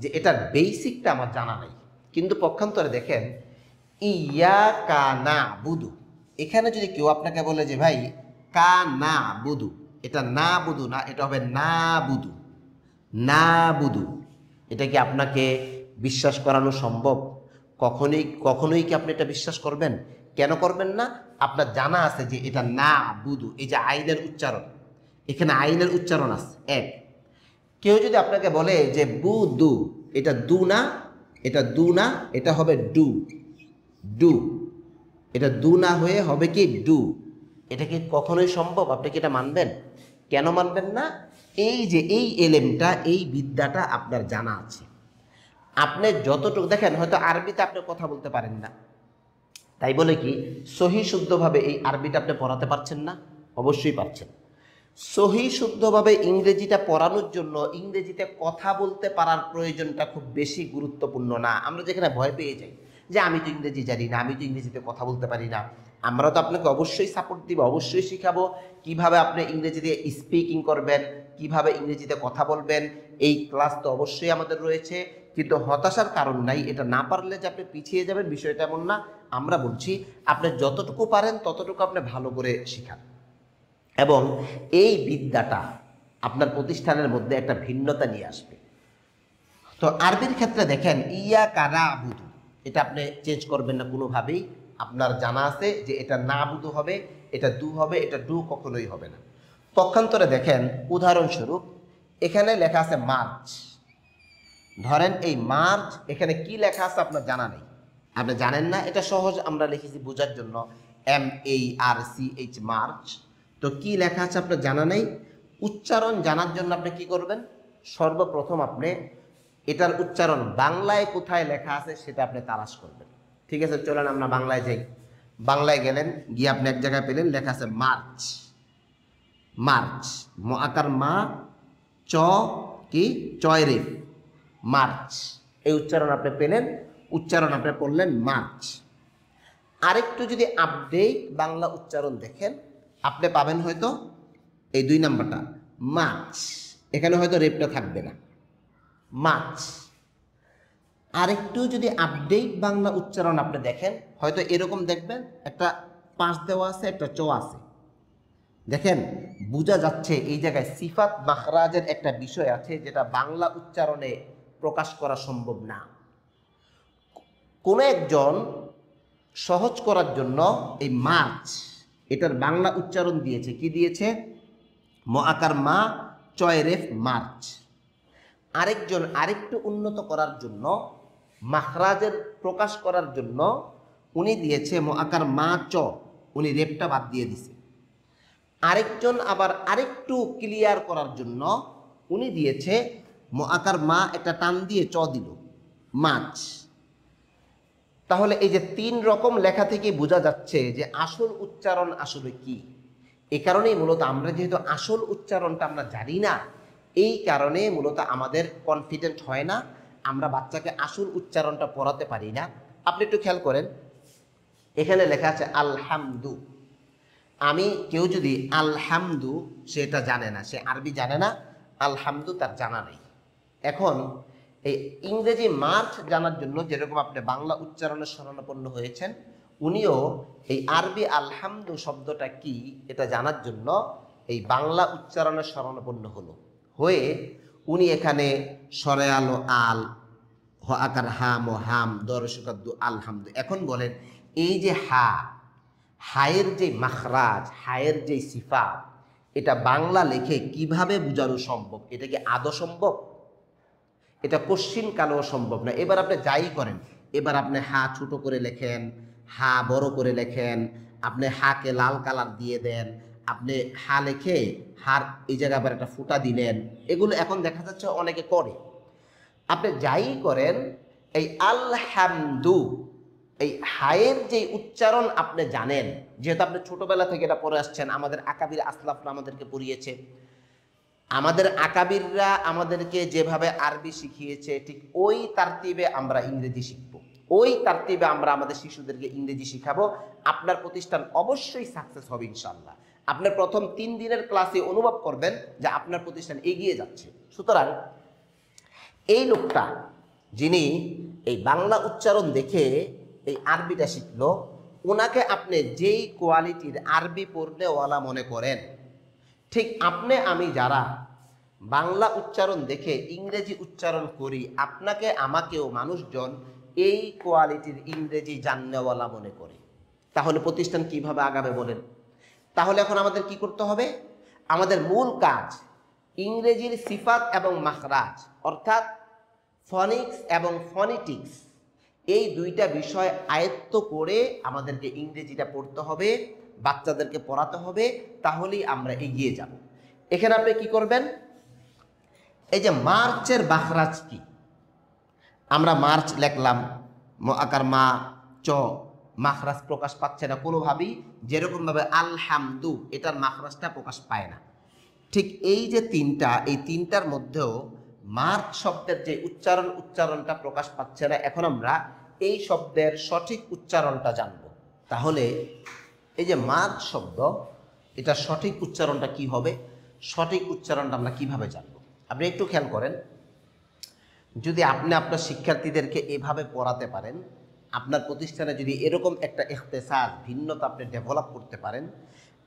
যে এটার বেসিকটা আমার জানা নাই। কিন্তু পক্ষান্তরে দেখেন ইয়া কানা বুদু, এখানে যদি কেউ আপনাকে বলে যে ভাই কানা বুদু, এটা না বুদু না, এটা হবে না বুদু, না বুদু, এটা কি আপনাকে বিশ্বাস করানো সম্ভব? কখনোই কখনোই কি আপনি এটা বিশ্বাস করবেন? কেন করবেন না? আপনার জানা আছে যে এটা না বুদু, এই যে আইনের উচ্চারণ, এখানে আইনের উচ্চারণ আছে এক। কেউ যদি আপনাকে বলে যে বুদু, এটা দু না, এটা দু না, এটা হবে ডু, ডু, এটা দু না হয়ে হবে কি ডু, এটা কি কখনোই সম্ভব? আপনি কি এটা মানবেন? কেন মানবেন না? এই যে এই এলেমটা, এই বিদ্যাটা আপনার জানা আছে। আপনি যতটুকু দেখেন, হয়তো আরবিতে আপনি কথা বলতে পারেন না, তাই বলে কি সহি শুদ্ধভাবে এই আরবিটা আপনি পড়াতে পারছেন না? অবশ্যই পারছেন। সহি শুদ্ধভাবে ইংরেজিটা পড়ানোর জন্য ইংরেজিতে কথা বলতে পারার প্রয়োজনটা খুব বেশি গুরুত্বপূর্ণ না। আমরা যেখানে ভয় পেয়ে যাই যে আমি তো ইংরেজি জানি না, আমি তো ইংরেজিতে কথা বলতে পারি না, আমরা তো আপনাকে অবশ্যই সাপোর্ট দিব, অবশ্যই শিখাবো কিভাবে আপনি ইংরেজিতে স্পিকিং করবেন, কিভাবে ইংরেজিতে কথা বলবেন। এই ক্লাস তো অবশ্যই আমাদের রয়েছে, কিন্তু হতাশার কারণ নাই। এটা না পারলে যে আপনি পিছিয়ে যাবেন বিষয়টা এমন না। আমরা বলছি আপনি যতটুকু পারেন ততটুকু আপনি ভালো করে শিখান, এবং এই বিদ্যাটা আপনার প্রতিষ্ঠানের মধ্যে একটা ভিন্নতা নিয়ে আসবে। তো আরবির ক্ষেত্রে দেখেন ইয়া কানা আবুদু, এটা আপনি চেঞ্জ করবেন না কোনোভাবেই। আপনার জানা আছে যে এটা না আবুদু হবে, এটা দু হবে, এটা ডু কখনোই হবে না। পক্ষান্তরে দেখেন, উদাহরণস্বরূপ এখানে লেখা আছে মার্চ, ধরেন এই মার্চ, এখানে কি লেখা আছে আপনার জানা নেই, আপনি জানেন না, এটা সহজ আমরা লিখেছি বোঝার জন্য, MARCH, মার্চ। তো কি লেখা আছে আপনার জানা নেই, উচ্চারণ জানার জন্য আপনি কি করবেন? সর্বপ্রথম আপনি এটার উচ্চারণ বাংলায় কোথায় লেখা আছে সেটা আপনি তালাশ করবেন। ঠিক আছে, চলেন আমরা বাংলায় যাই। বাংলায় গেলেন, গিয়ে আপনি এক জায়গায় পেলেন লেখা আছে মার্চ, মার্চ, ম আকার মা, চ কি চয় রে, মার্চ, এই উচ্চারণ আপনি পেলেন, উচ্চারণ আপনি পড়লেন মার্চ। আরেকটু যদি আপডেট বাংলা উচ্চারণ দেখেন, আপনি পাবেন হয়তো এই 2 নাম্বারটা মার্চ, এখানে হয়তো রেপটা থাকবে না, মার্চ। আরেকটু যদি আপডেট বাংলা উচ্চারণ আপনি দেখেন, হয়তো এরকম দেখবেন, একটা পাশ দেওয়া আছে, একটা চ আছে। দেখেন, বোঝা যাচ্ছে এই জায়গায় সিফাত মাখরাজের একটা বিষয় আছে যেটা বাংলা উচ্চারণে প্রকাশ করা সম্ভব না। কোনো একজন সহজ করার জন্য এই মার্চ, এটার বাংলা উচ্চারণ দিয়েছে, কি দিয়েছে? ম আকার মা, চয় রেফ, মার্চ। আরেকজন আরেকটু উন্নত করার জন্য, মাখরাজের প্রকাশ করার জন্য উনি দিয়েছে ম আকার মা চ, উনি রেপটা বাদ দিয়ে দিছে। আরেকজন আবার আরেকটু ক্লিয়ার করার জন্য উনি দিয়েছে ম আকার মা, একটা টান দিয়ে চ দিল, মাছ। তাহলে এই যে 3 রকম লেখা থেকে বোঝা যাচ্ছে যে আসল উচ্চারণ আসলে কি। এই কারণেই মূলত আমরা যেহেতু আসল উচ্চারণটা আমরা জানি না, এই কারণে মূলত আমাদের কনফিডেন্ট হয় না, আমরা বাচ্চাকে আসল উচ্চারণটা পড়াতে পারি না। আপনি একটু খেয়াল করেন, এখানে লেখা আছে আলহামদু। আমি কেউ যদি আলহামদু, সেটা জানে না, সে আরবি জানে না, আলহামদু তার জানা নেই। এখন এই ইংরেজি মার্চ জানার জন্য যেরকম আপনি বাংলা উচ্চারণের শরণাপন্ন হয়েছেন, উনিও এই আরবি আলহামদু শব্দটা কি এটা জানার জন্য এই বাংলা উচ্চারণের শরণাপন্ন হলো, হয়ে উনি এখানে সরে আলো আল, হ আকার হাম ও হাম, দরসকাদ্দু আলহামদু। এখন বলেন, এই যে হায়ের যে মাখরাজ, হায়ের যে সিফাত, এটা বাংলা লেখে কিভাবে বোঝানো সম্ভব? এটা কি আদৌ সম্ভব? এটা কোশ্চিন কালেও সম্ভব না। এবার আপনি যাই করেন, এবার আপনি হা ছোট করে লেখেন, হা বড় করে লেখেন, আপনি হাকে লাল কালার দিয়ে দেন, আপনি হা লেখে হার এই জায়গায় আবার একটা ফুটা দিলেন, এগুলো এখন দেখা যাচ্ছে অনেকে করে। আপনি যাই করেন, এই আলহামদু, এই হায়ের যে উচ্চারণ আপনি জানেন, যেহেতু আপনি ছোটবেলা থেকে এটা পড়ে আসছেন, আমাদের আকাবির আসলাফরা আমাদেরকে পড়িয়েছে, আমাদের আকাবিররা আমাদেরকে যেভাবে আরবি শিখিয়েছে, ঠিক ওই তারতিবে আমরা ইংরেজি শিখব, ওই তারতিবে আমরা আমাদের শিশুদেরকে ইংরেজি শিখাবো। আপনার প্রতিষ্ঠান অবশ্যই সাকসেস হবে ইনশাআল্লাহ। আপনার প্রথম 3 দিনের ক্লাসে অনুভব করবেন যে আপনার প্রতিষ্ঠান এগিয়ে যাচ্ছে। সুতরাং এই লোকটা যিনি এই বাংলা উচ্চারণ দেখে এই আরবিটা শিখলো, ওনাকে আপনি যেই কোয়ালিটির আরবি পড়নেওয়ালা মনে করেন, ঠিক আপনি আমি যারা বাংলা উচ্চারণ দেখে ইংরেজি উচ্চারণ করি, আপনাকে আমাকেও মানুষজন এই কোয়ালিটির ইংরেজি জাননেওয়ালা মনে করে। তাহলে প্রতিষ্ঠান কিভাবে আগাবে বলেন? তাহলে এখন আমাদের কি করতে হবে? আমাদের মূল কাজ ইংরেজির সিফাত এবং মাখরাজ, অর্থাৎ ফনিক্স এবং ফনিটিক্স, এই দুইটা বিষয় আয়ত্ত করে আমাদেরকে ইংরেজিটা পড়তে হবে, বাচ্চাদেরকে পড়াতে হবে, তাহলেই আমরা এগিয়ে যাব। এখানে আপনি কি করবেন? এই যে মার্চের মাখরাজ কি, আমরা মার্চ লিখলাম, আকার মা চ, মাখরাজ প্রকাশ পাচ্ছে না কোনোভাবেই, যেরকমভাবে আলহামদু এটার মাখরাজটা প্রকাশ পায় না। ঠিক এই যে তিনটা, এই তিনটার মধ্যেও মার্চ শব্দের যে উচ্চারণটা প্রকাশ পাচ্ছে না। এখন আমরা এই শব্দের সঠিক উচ্চারণটা জানব। তাহলে এই যে মার্চ শব্দ, এটা সঠিক উচ্চারণটা কি হবে? সঠিক উচ্চারণটা আমরা কিভাবে জানব? আপনি একটু খেয়াল করেন, যদি আপনি আপনার শিক্ষার্থীদেরকে এভাবে পড়াতে পারেন, আপনার প্রতিষ্ঠানে যদি এরকম একটা ইখতিসাস ভিন্নতা আপনি ডেভেলপ করতে পারেন,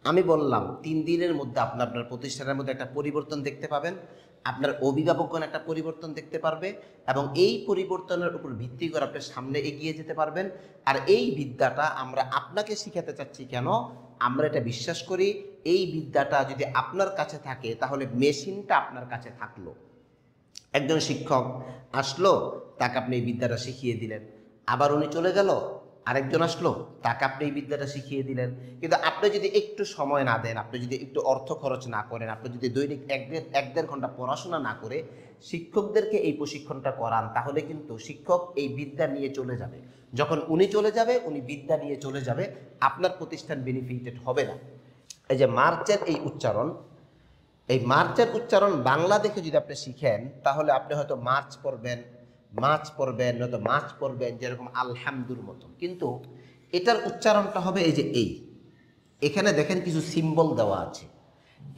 আমি বললাম 3 দিনের মধ্যে আপনি আপনার প্রতিষ্ঠানের মধ্যে একটা পরিবর্তন দেখতে পাবেন, আপনার অভিভাবকগণ একটা পরিবর্তন দেখতে পারবে, এবং এই পরিবর্তনের উপর ভিত্তি করে আপনি সামনে এগিয়ে যেতে পারবেন। আর এই বিদ্যাটা আমরা আপনাকে শিখাতে চাচ্ছি কেন? আমরা এটা বিশ্বাস করি, এই বিদ্যাটা যদি আপনার কাছে থাকে তাহলে মেশিনটা আপনার কাছে থাকলো। একজন শিক্ষক আসলো, তাকে আপনি এই বিদ্যাটা শিখিয়ে দিলেন, আবার উনি চলে গেল, আরেকজন আসলো, তাকে আপনি এই বিদ্যাটা শিখিয়ে দিলেন। কিন্তু আপনি যদি একটু সময় না দেন, আপনি যদি একটু অর্থ খরচ না করেন, আপনি যদি দৈনিক 1-1.5 ঘন্টা পড়াশোনা না করে শিক্ষকদেরকে এই প্রশিক্ষণটা করান, তাহলে কিন্তু শিক্ষক এই বিদ্যা নিয়ে চলে যাবে। যখন উনি চলে যাবে, উনি বিদ্যা নিয়ে চলে যাবে, আপনার প্রতিষ্ঠান বেনিফিটেড হবে না। এই যে মার্চের এই উচ্চারণ, এই মার্চের উচ্চারণ বাংলা দেখে যদি আপনি শিখেন, তাহলে আপনি হয়তো মার্চ পড়বেন, নয়তো মাছ পড়বেন, যেরকম আলহামদুর মতো। কিন্তু এটার উচ্চারণটা হবে এই যে এখানে দেখেন কিছু সিম্বল দেওয়া আছে,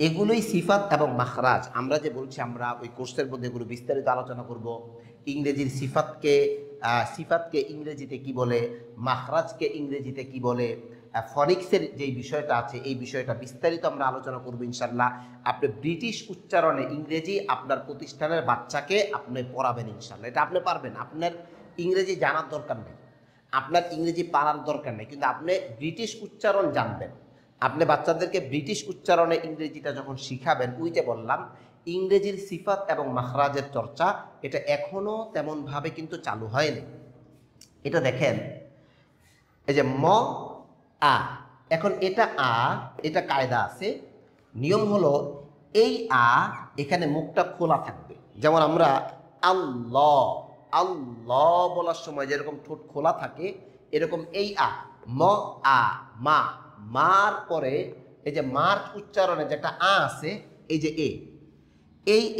এগুলোই সিফাত এবং মাখরাজ। আমরা যে বলছি, আমরা ওই কোর্সের মধ্যে এগুলো বিস্তারিত আলোচনা করব। ইংরেজির সিফাতকে ইংরেজিতে কি বলে, মাখরাজকে ইংরেজিতে কি বলে, ফনিক্সের যে বিষয়টা আছে, এই বিষয়টা বিস্তারিত আমরা আলোচনা করব ইনশাল্লাহ। আপনি ব্রিটিশ উচ্চারণে ইংরেজি আপনার প্রতিষ্ঠানের বাচ্চাকে আপনি পড়াবেন ইনশাল্লাহ, এটা আপনি পারবেন। আপনার ইংরেজি জানার দরকার নেই, আপনার ইংরেজি পারার দরকার নেই, কিন্তু আপনি ব্রিটিশ উচ্চারণ জানবেন। আপনি বাচ্চাদেরকে ব্রিটিশ উচ্চারণে ইংরেজিটা যখন শিখাবেন, ওই যে বললাম ইংরেজির সিফাত এবং মাখরাজের চর্চা, এটা এখনো তেমনভাবে কিন্তু চালু হয়নি। এটা দেখেন, এই যে ম আ, এখন এটা এটা কায়দা আছে, নিয়ম হলো এই এখানে মুখটা খোলা থাকবে। যেমন আমরা আল্লাহ আল্লাহ বলার সময় যেরকম ঠোঁট খোলা থাকে, এরকম এই ম মা, মার পরে এই যে মার্চ উচ্চারণে যে একটা আছে, এই যে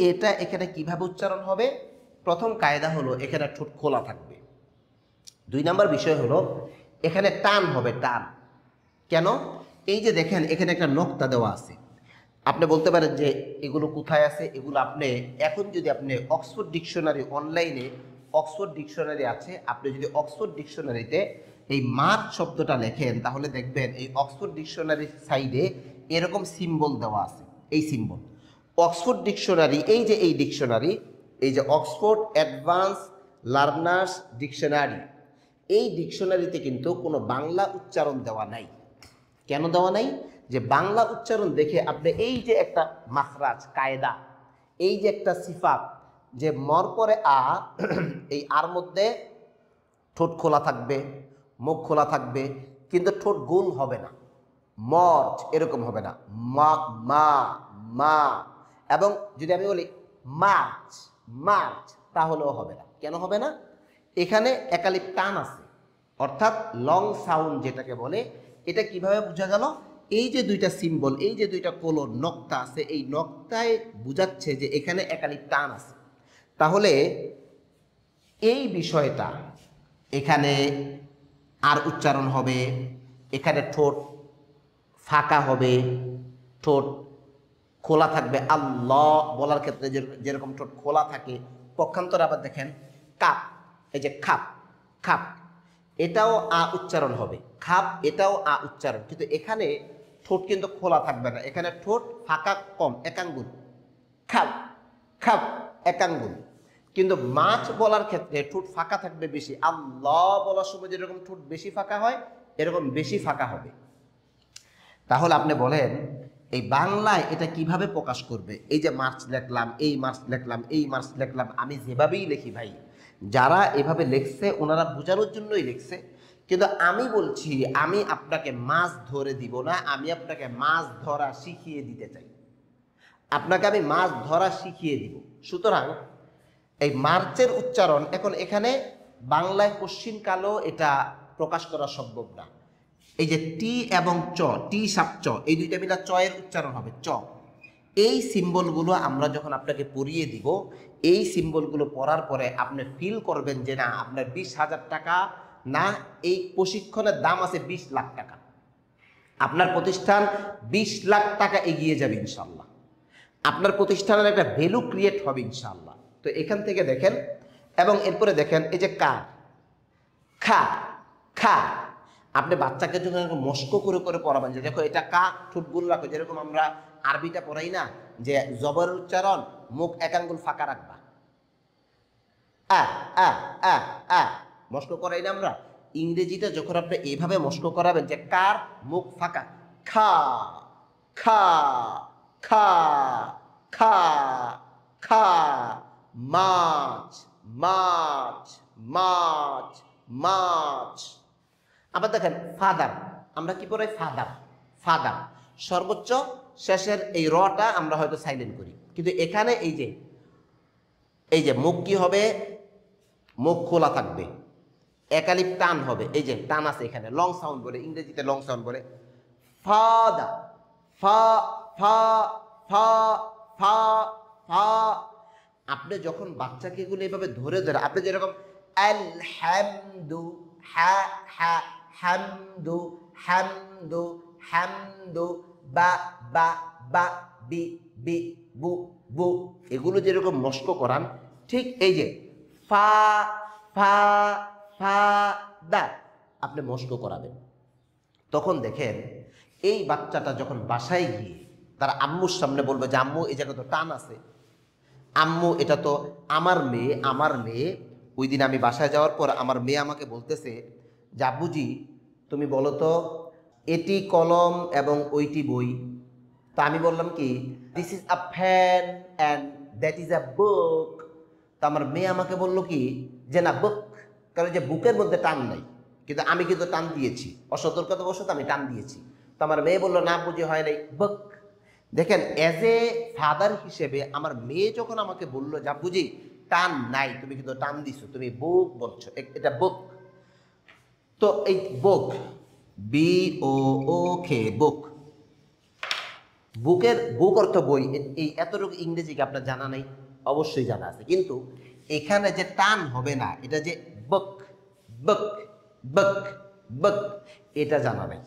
এটা এখানে কিভাবে উচ্চারণ হবে? প্রথম কায়দা হলো এখানে ঠোঁট খোলা থাকবে। 2 নম্বর বিষয় হলো এখানে টান হবে, টান। কেন? এই যে দেখেন এখানে একটা নোক্তা দেওয়া আছে। আপনি বলতে পারেন যে এগুলো কোথায় আছে? এগুলো আপনি এখন যদি আপনি অক্সফোর্ড ডিকশনারি, অনলাইনে অক্সফোর্ড ডিকশনারি আছে, আপনি যদি অক্সফোর্ড ডিকশনারিতে এই মার্চ শব্দটা লেখেন, তাহলে দেখবেন এই অক্সফোর্ড ডিকশনারির সাইডে এরকম সিম্বল দেওয়া আছে। এই সিম্বল অক্সফোর্ড ডিকশনারি, এই যে এই ডিকশনারি, এই যে অক্সফোর্ড অ্যাডভান্স লার্নার্স ডিকশনারি, এই ডিকশনারিতে কিন্তু কোনো বাংলা উচ্চারণ দেওয়া নাই। কেন দেওয়া নাই? যে বাংলা উচ্চারণ দেখে আপনি এই যে একটা মাখরাজ কায়দা, এই যে একটা সিফাত, যে মর পরে এই আর মধ্যে ঠোঁট খোলা থাকবে, মুখ খোলা থাকবে, কিন্তু ঠোঁট গোল হবে না, মর্চ এরকম হবে না, মা মা মা। এবং যদি আমি বলি মার্চ মার্চ, তাহলেও হবে না। কেন হবে না? এখানে একালিপ টান আছে, অর্থাৎ লং সাউন্ড যেটাকে বলে। এটা কিভাবে বোঝা গেল? এই যে 2টা সিম্বল, এই যে 2টা কোলন নক্তা আছে, এই নক্তায় বোঝাচ্ছে যে এখানে একালিপ টান আছে। তাহলে এই বিষয়টা এখানে আর উচ্চারণ হবে, এখানে ঠোঁট ফাঁকা হবে, ঠোঁট খোলা থাকবে। আল্লাহ বলার ক্ষেত্রে যেরকম ঠোঁট খোলা থাকে, পক্ষান্তরে আবার দেখেন কাপ, এই যে খাপ, খাপ এটাও আ উচ্চারণ হবে, খাপ এটাও আ উচ্চারণ, কিন্তু এখানে ঠোঁট কিন্তু খোলা থাকবে না, এখানে ঠোঁট ফাঁকা কম, একাঙ্গুল, খাপ খাপ একাঙ্গুল। কিন্তু মাছ বলার ক্ষেত্রে ঠোঁট ফাঁকা থাকবে বেশি, আল্লাহ বলার সময় যেরকম ঠোঁট বেশি ফাঁকা হয় এরকম বেশি ফাঁকা হবে। তাহলে আপনি বলেন এই বাংলায় এটা কিভাবে প্রকাশ করবে? এই যে মার্চ লিখলাম, এই মার্চ লিখলাম, এই মার্চ লিখলাম, আমি যেভাবেই লিখি ভাই, যারা এভাবে লিখছে ওনারা বোঝানোর জন্যই লিখছে, কিন্তু আমি বলছি আমি আপনাকে মাছ ধরে দিব না, আমি আপনাকে মাছ ধরা শিখিয়ে দিতে চাই, আপনাকে আমি মাছ ধরা শিখিয়ে দিব। সুতরাং এই মার্চের উচ্চারণ এখন এখানে বাংলায় কোশ্চিন কালো এটা প্রকাশ করা সম্ভব না। এই যে টি এবং চ, টি সাপ চ, এই দুইটা মিলা চয়ের উচ্চারণ হবে চ। এই সিম্বলগুলো আমরা যখন আপনাকে পড়িয়ে দিব, এই সিম্বলগুলো পড়ার পরে আপনি ফিল করবেন যে না আপনার 20,000 টাকা না, এই প্রশিক্ষণের দাম আছে 20 লাখ টাকা, আপনার প্রতিষ্ঠান 20 লাখ টাকা এগিয়ে যাবে ইনশাল্লাহ, আপনার প্রতিষ্ঠানের একটা ভ্যালু ক্রিয়েট হবে ইনশাল্লাহ। তো এখান থেকে দেখেন, এবং এরপরে দেখেন এই যে কা, খা, খা, আপনি বাচ্চাকে যখন মস্ক করে করে পড়াবেন যে দেখো এটা কা, ঠোঁটগুলো রাখো, যেরকম আমরা আরবিটা পড়াই না যে জবর উচ্চারণ মুখ একাঙ্গুল ফাঁকা রাখবা, আ আ আ আ মস্ক করাই না আমরা, ইংরেজিটা যখন আপনি এইভাবে মস্ক করাবেন যে কার মুখ ফাঁকা, খা খা খা খা খা, মাছ মাছ মাছ মাছ। আবার দেখেন ফাদার, আমরা কি পড়াই ফাদার, ফাদার সর্বোচ্চ শেষের এই রটা আমরা হয়তো সাইলেন্ট করি, কিন্তু এখানে এই যে মুখ কি হবে, মুখ খোলা থাকবে, একালিপ টান হবে, এই যে টান আছে এখানে, লং সাউন্ড বলে, ইংরেজিতে লং সাউন্ড বলে, ফাদা, ফা ফা ফা ফা ফা। আপনি যখন বাচ্চাকে এগুলো এভাবে ধরে ধরে, আপনি যেরকম আলহামদু, হা হা হামদু হামদু হামদু, বা বা বা, বি বি বু বু, এগুলো যেরকম মস্ক করান, ঠিক এই যে ফা ফা ফা দা আপনি মস্ক করাবেন। তখন দেখেন এই বাচ্চাটা যখন বাসায় গিয়ে তার আম্মুর সামনে বলবে যে আম্মু এই জায়গায় তো টান আছে, আম্মু এটা তো আমার মেয়ে, আমার মেয়ে। ওই দিন আমি বাসায় যাওয়ার পর আমার মেয়ে আমাকে বলতেছে যে আব্বুজি তুমি বলো তো এটি কলম এবং ওইটি বই। তা আমি বললাম কি this is a fan and that is a book. তো আমার মেয়ে আমাকে বললো কি যে না বুক, কারণ যে বুকের মধ্যে টান নাই, কিন্তু আমি কিন্তু টান দিয়েছি, অসতর্কতাবশত আমি টান দিয়েছি। তো আমার মেয়ে বললো না বুঝি হয় নাই, বুক। দেখেন এজ এ ফাদার হিসেবে আমার মেয়ে যখন আমাকে বললো যা বুঝি টান নাই, তুমি কিন্তু টান দিছো, তুমি বুক বলছো, এটা বুক। তো এই বুক, বি ও ও খে, বুক, বুকের বুক অর্থ বই। এই এতটুকু ইংরেজি কি আপনার জানা নেই? অবশ্যই জানা আছে, কিন্তু এখানে যে টান হবে না, এটা যে বুক বুক বুক বুক, এটা জানা নেই।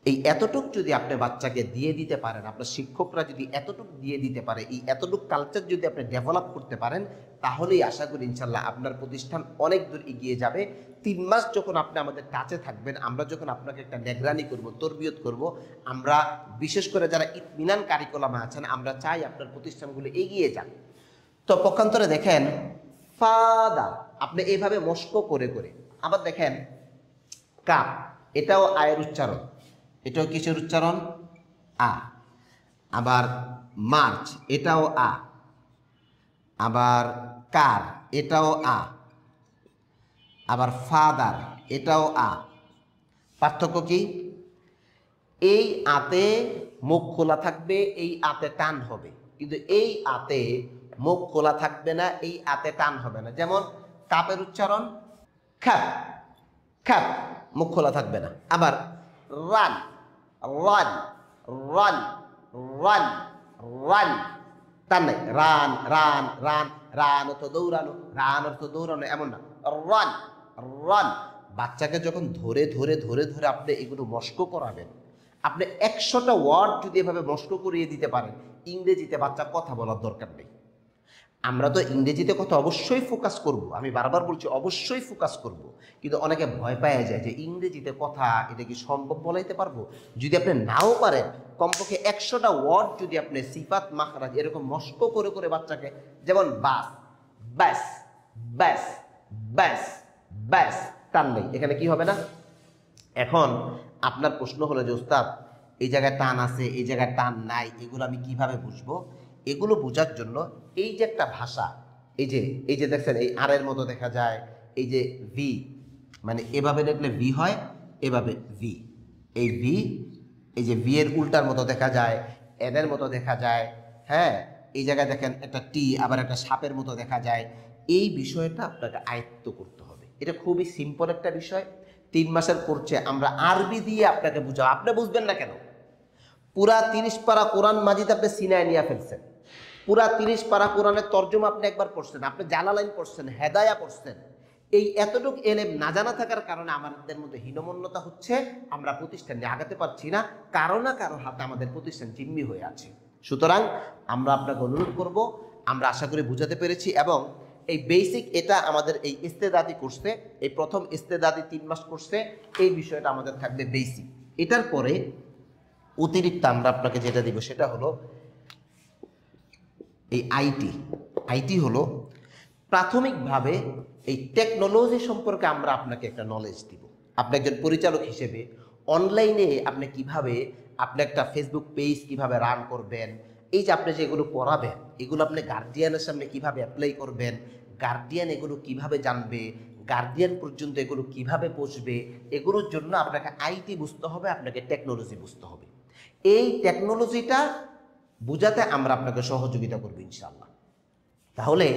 এই এতটুক যদি আপনি বাচ্চাকে দিয়ে দিতে পারেন, আপনার শিক্ষকরা যদি এতটুক দিয়ে দিতে পারে, এই এতটুক কালচার যদি আপনি ডেভেলপ করতে পারেন, তাহলেই আশা করি ইনশাল্লাহ আপনার প্রতিষ্ঠান অনেক দূর এগিয়ে যাবে। 3 মাস যখন আপনি আমাদের কাছে থাকবেন, আমরা যখন আপনাকে একটা নিগরানি করব, তরবিয়ত করব, আমরা বিশেষ করে যারা ইতমিনান কারিকুলামে আছেন, আমরা চাই আপনার প্রতিষ্ঠানগুলো এগিয়ে যান। তো পক্ষান্তরে দেখেন ফাদার আপনি এইভাবে মস্ক করে করে। আবার দেখেন কাপ, এটাও আয়ের উচ্চারণ, এটাও কিসের উচ্চারণ? আ। আবার মার্চ, এটাও আ। আবার কার, এটাও আ। আবার ফাদার, এটাও আ। পার্থক্য কি? এই আতে মুখ খোলা থাকবে, এই আতে টান হবে, কিন্তু এই আতে মুখ খোলা থাকবে না, এই আতে টান হবে না। যেমন কাপের উচ্চারণ খাপ, খাপ, মুখ খোলা থাকবে না। আবার run, run, run, run, run, টান নাই, রান রান রান, রান অর্থ দৌড়ানো, রান অর্থ দৌড়ানো, এমন না, রান রান। বাচ্চাকে যখন ধরে ধরে ধরে ধরে আপনি এগুলো মস্ক করাবেন, আপনি 100টা ওয়ার্ড যদি এভাবে মস্ক করিয়ে দিতে পারেন, ইংরেজিতে বাচ্চা কথা বলার দরকার নেই। আমরা তো ইংরেজিতে কথা অবশ্যই ফোকাস করব, আমি বারবার বলছি অবশ্যই ফোকাস করব, কিন্তু অনেকে ভয় পাওয়া যায় যে ইংরেজিতে কথা এটা কি সম্ভব বলাইতে পারবো। যদি আপনি নাও পারেন, কমপক্ষে 100টা ওয়ার্ড যদি আপনি সিফাত মাখরাজ এরকম মস্ক করে করে বাচ্চাকে, যেমন বাস, ব্যাস, ব্যাস, ব্যাস, ব্যাস, টান নেই, এখানে কি হবে না? এখন আপনার প্রশ্ন হলো যে ওস্তাদ এই জায়গায় টান আছে, এই জায়গায় টান নাই, এগুলো আমি কিভাবে বুঝবো? এগুলো বোঝার জন্য এই যে একটা ভাষা, এই যে দেখছেন এই আর এর মতো দেখা যায়, এই যে ভি, মানে এভাবে দেখলে ভি হয়, এভাবে ভি, এই ভি, এই যে ভি এর উল্টার মতো দেখা যায়, এন এর মতো দেখা যায়, হ্যাঁ, এই জায়গায় দেখেন একটা টি, আবার একটা সাপের মতো দেখা যায়। এই বিষয়টা আপনাকে আয়ত্ত করতে হবে। এটা খুবই সিম্পল একটা বিষয়। 3 মাসের কোর্সে আমরা আরবি দিয়ে আপনাকে বুঝাবো, আপনি বুঝবেন না কেন? পুরা 30 পারা কোরআন মাজিদ আপনি সিনায় নিয়ে ফেলছেন, পুরা 30 পারা কোরআনের তর্জমা আপনি একবার পড়ছেন, আপনি জালালাইন পড়ছেন, হেদায়া পড়ছেন। এই এতটুক এলেম না জানা থাকার কারণে আমাদের মধ্যে হীনমন্যতা হচ্ছে, আমরা প্রতিষ্ঠানে আগাতে পারছি না, কারো না কারো হাতে আমাদের প্রতিষ্ঠান জিম্মি হয়ে আছে। সুতরাং আমরা আপনাকে অনুরোধ করব, আমরা আশা করি বুঝাতে পেরেছি, এবং এই বেসিক এটা আমাদের এই ইস্তেদাদি কোর্সে, এই প্রথম ইস্তেদাদি 3 মাস কোর্সে এই বিষয়টা আমাদের থাকবে বেসিক। এটার পরে অতিরিক্ত আমরা আপনাকে যেটা দিব সেটা হলো এই আইটি হলো প্রাথমিকভাবে এই টেকনোলজি সম্পর্কে আমরা আপনাকে একটা নলেজ দিব। আপনি একজন পরিচালক হিসেবে অনলাইনে আপনি কিভাবে আপনি একটা ফেসবুক পেজ কিভাবে রান করবেন, এই যে আপনি যেগুলো পড়াবেন এগুলো আপনি গার্ডিয়ানের সামনে কিভাবে অ্যাপ্লাই করবেন, গার্ডিয়ান এগুলো কিভাবে জানবে, গার্ডিয়ান পর্যন্ত এগুলো কিভাবে পৌঁছবে, এগুলোর জন্য আপনাকে আইটি বুঝতে হবে, আপনাকে টেকনোলজি বুঝতে হবে। এই টেকনোলজিটা বুঝাতে আমরা আপনাকে সহযোগিতা করব ইনশাআল্লাহ। তাহলে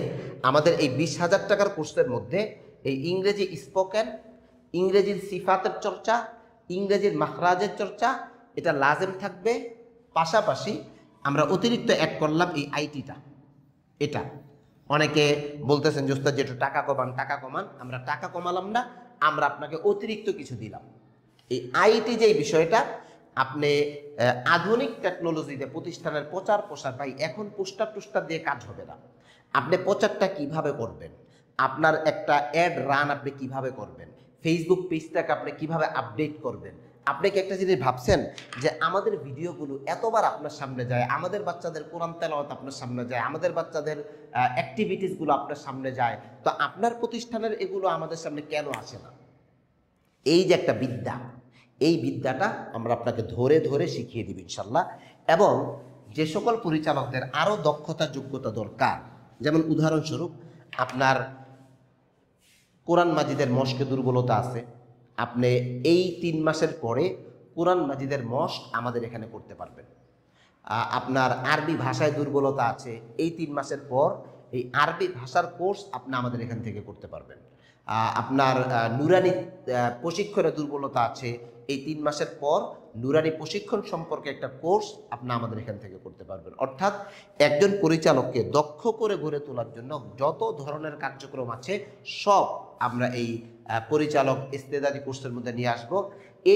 আমাদের এই 20,000 টাকার কোর্সের মধ্যে এই ইংরেজি স্পোকেন, ইংরেজির সিফাতের চর্চা, ইংরেজির মাখরাজের চর্চা, এটা লাজেম থাকবে। পাশাপাশি আমরা অতিরিক্ত অ্যাড করলাম এই আইটিটা। এটা অনেকে বলতেছেন যে ওস্তাদ যেটা টাকা কমান, টাকা কমান, আমরা টাকা কমালাম না, আমরা আপনাকে অতিরিক্ত কিছু দিলাম। এই আইটি যে বিষয়টা, আপনি আধুনিক টেকনোলজিতে প্রতিষ্ঠানের প্রচার প্রসার, ভাই এখন পোস্টার দিয়ে কাজ হবে না। আপনি প্রচারটা কিভাবে করবেন, আপনার একটা অ্যাড রান আপনি কিভাবে করবেন, ফেসবুক পেজটাকে আপনি কিভাবে আপডেট করবেন। আপনি কি একটা জিনিস ভাবছেন যে আমাদের ভিডিওগুলো এতবার আপনার সামনে যায়, আমাদের বাচ্চাদের কোরআন তেলাওয়াত আপনার সামনে যায়, আমাদের বাচ্চাদের অ্যাক্টিভিটিসগুলো আপনার সামনে যায়, তো আপনার প্রতিষ্ঠানের এগুলো আমাদের সামনে কেন আসে না? এই যে একটা বিদ্যা, এই বিদ্যাটা আমরা আপনাকে ধরে ধরে শিখিয়ে দিব ইনশাল্লাহ। এবং যে সকল পরিচালকদের আরও দক্ষতা যোগ্যতা দরকার, যেমন উদাহরণস্বরূপ আপনার কোরআন মাজিদের মস্কে দুর্বলতা আছে, আপনি এই 3 মাসের পরে কোরআন মাজিদের মস্ক আমাদের এখানে করতে পারবেন। আপনার আরবি ভাষায় দুর্বলতা আছে, এই 3 মাসের পর এই আরবি ভাষার কোর্স আপনি আমাদের এখান থেকে করতে পারবেন। আপনার নুরানি প্রশিক্ষণে দুর্বলতা আছে, এই 3 মাসের পর নুরানি প্রশিক্ষণ সম্পর্কে একটা কোর্স আপনি আমাদের এখান থেকে করতে পারবেন। অর্থাৎ একজন পরিচালককে দক্ষ করে গড়ে তোলার জন্য যত ধরনের কার্যক্রম আছে সব আমরা এই পরিচালক ইস্তেদাদি কোর্সের মধ্যে নিয়ে আসবো।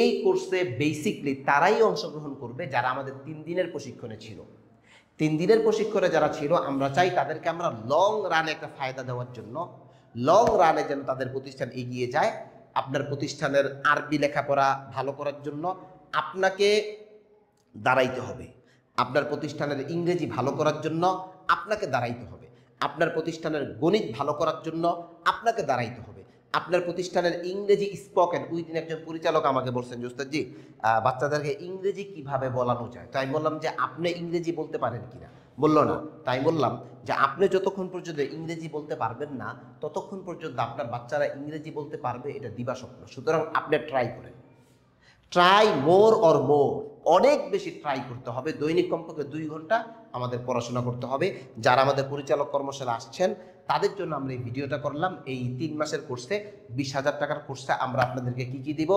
এই কোর্সে বেসিকলি তারাই অংশগ্রহণ করবে যারা আমাদের 3 দিনের প্রশিক্ষণে ছিল। 3 দিনের প্রশিক্ষণে যারা ছিল, আমরা চাই তাদেরকে আমরা লং রানে একটা ফায়দা দেওয়ার জন্য, লং রানে যেন তাদের প্রতিষ্ঠান এগিয়ে যায়। আপনার প্রতিষ্ঠানের আরবি লেখাপড়া ভালো করার জন্য আপনাকে দাঁড়াইতে হবে, আপনার প্রতিষ্ঠানের ইংরেজি ভালো করার জন্য আপনাকে দাঁড়াইতে হবে, আপনার প্রতিষ্ঠানের গণিত ভালো করার জন্য আপনাকে দাঁড়াইতে হবে, আপনার প্রতিষ্ঠানের ইংরেজি স্পোকেন। ওই দিন একজন পরিচালক আমাকে বলছেন যে ওস্তাদ জি বাচ্চাদেরকে ইংরেজি কিভাবে বলানো যায়, তাই বললাম যে আপনি ইংরেজি বলতে পারেন কিনা, বললো না। তাই বললাম যে আপনি যতক্ষণ পর্যন্ত ইংরেজি বলতে পারবেন না ততক্ষণ পর্যন্ত আপনার বাচ্চারা ইংরেজি বলতে পারবে এটা দিবা স্বপ্ন। সুতরাং আপনি ট্রাই করেন, ট্রাই মোর অর মোর, অনেক বেশি ট্রাই করতে হবে। দৈনিক কমপক্ষে 2 ঘন্টা আমাদের পড়াশোনা করতে হবে। যারা আমাদের পরিচালক কর্মশালা আসছেন তাদের জন্য আমরা এই ভিডিওটা করলাম। এই 3 মাসের কোর্সে 20,000 টাকার কোর্সে আমরা আপনাদেরকে কি কি দিব।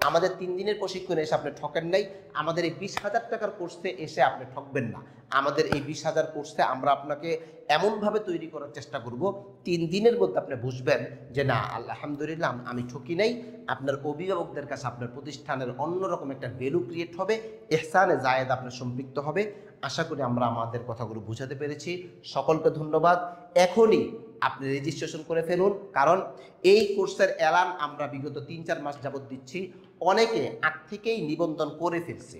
আমাদের 3 দিনের প্রশিক্ষণে এসে আপনি ঠকেন নাই, আমাদের এই 20,000 টাকার কোর্সে এসে আপনি ঠকবেন না। আমাদের এই 20,000 কোর্সে আমরা আপনাকে এমনভাবে তৈরি করার চেষ্টা করব 3 দিনের মধ্যে আপনি বুঝবেন যে না আলহামদুলিল্লাহ আমি ঠকি নাই। আপনার অভিভাবকদের কাছে আপনার প্রতিষ্ঠানের অন্যরকম একটা ভ্যালু ক্রিয়েট হবে, ইহসানে জায়েদ আপনার সম্পৃক্ত হবে। আশা করি আমরা আমাদের কথাগুলো বুঝাতে পেরেছি। সকলকে ধন্যবাদ। এখনই আপনি রেজিস্ট্রেশন করে ফেলুন, কারণ এই কোর্সের এলান আমরা বিগত 3-4 মাস যাবত দিচ্ছি। অনেকে আগ থেকেই নিবন্ধন করে ফেলছে।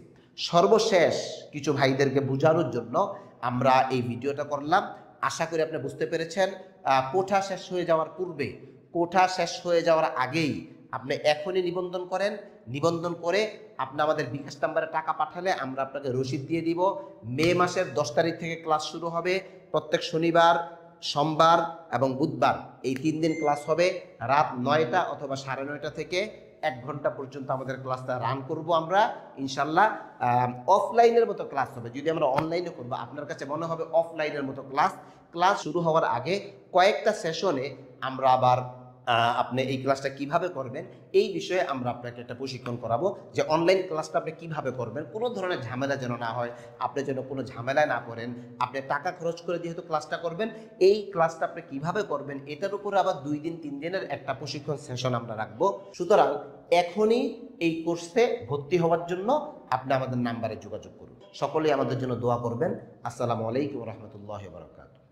সর্বশেষ কিছু ভাইদেরকে বোঝানোর জন্য আমরা এই ভিডিওটা করলাম। আশা করি আপনি বুঝতে পেরেছেন। কোঠা শেষ হয়ে যাওয়ার পূর্বে, কোঠা শেষ হয়ে যাওয়ার আগেই আপনি এখনই নিবন্ধন করেন। নিবন্ধন করে আপনি আমাদের বিকাশ নাম্বারে টাকা পাঠালে আমরা আপনাকে রসিদ দিয়ে দিব। মে মাসের 10 তারিখ থেকে ক্লাস শুরু হবে। প্রত্যেক শনিবার, সোমবার এবং বুধবার এই 3 দিন ক্লাস হবে। রাত 9টা অথবা 9:30 থেকে 1 ঘন্টা পর্যন্ত আমাদের ক্লাসটা রান করব আমরা ইনশাল্লাহ। অফলাইনের মতো ক্লাস হবে। যদি আমরা অনলাইনে করবো, আপনার কাছে মনে হবে অফলাইনের মতো ক্লাস শুরু হওয়ার আগে কয়েকটা সেশনে আমরা আবার আপনি এই ক্লাসটা কিভাবে করবেন এই বিষয়ে আমরা আপনাকে একটা প্রশিক্ষণ করাবো, যে অনলাইন ক্লাসটা আপনি কিভাবে করবেন, কোনো ধরনের ঝামেলা যেন না হয়, আপনি যেন কোনো ঝামেলায় না করেন। আপনি টাকা খরচ করে যেহেতু ক্লাসটা করবেন, এই ক্লাসটা আপনি কিভাবে করবেন এটার উপরে আবার 2 দিন 3 দিনের একটা প্রশিক্ষণ সেশন আমরা রাখবো। সুতরাং এখনই এই কোর্সে ভর্তি হওয়ার জন্য আপনি আমাদের নাম্বারে যোগাযোগ করুন। সকলেই আমাদের জন্য দোয়া করবেন। আসসালামু আলাইকুম ওয়া রাহমাতুল্লাহি ওয়া বারাকাতুহু।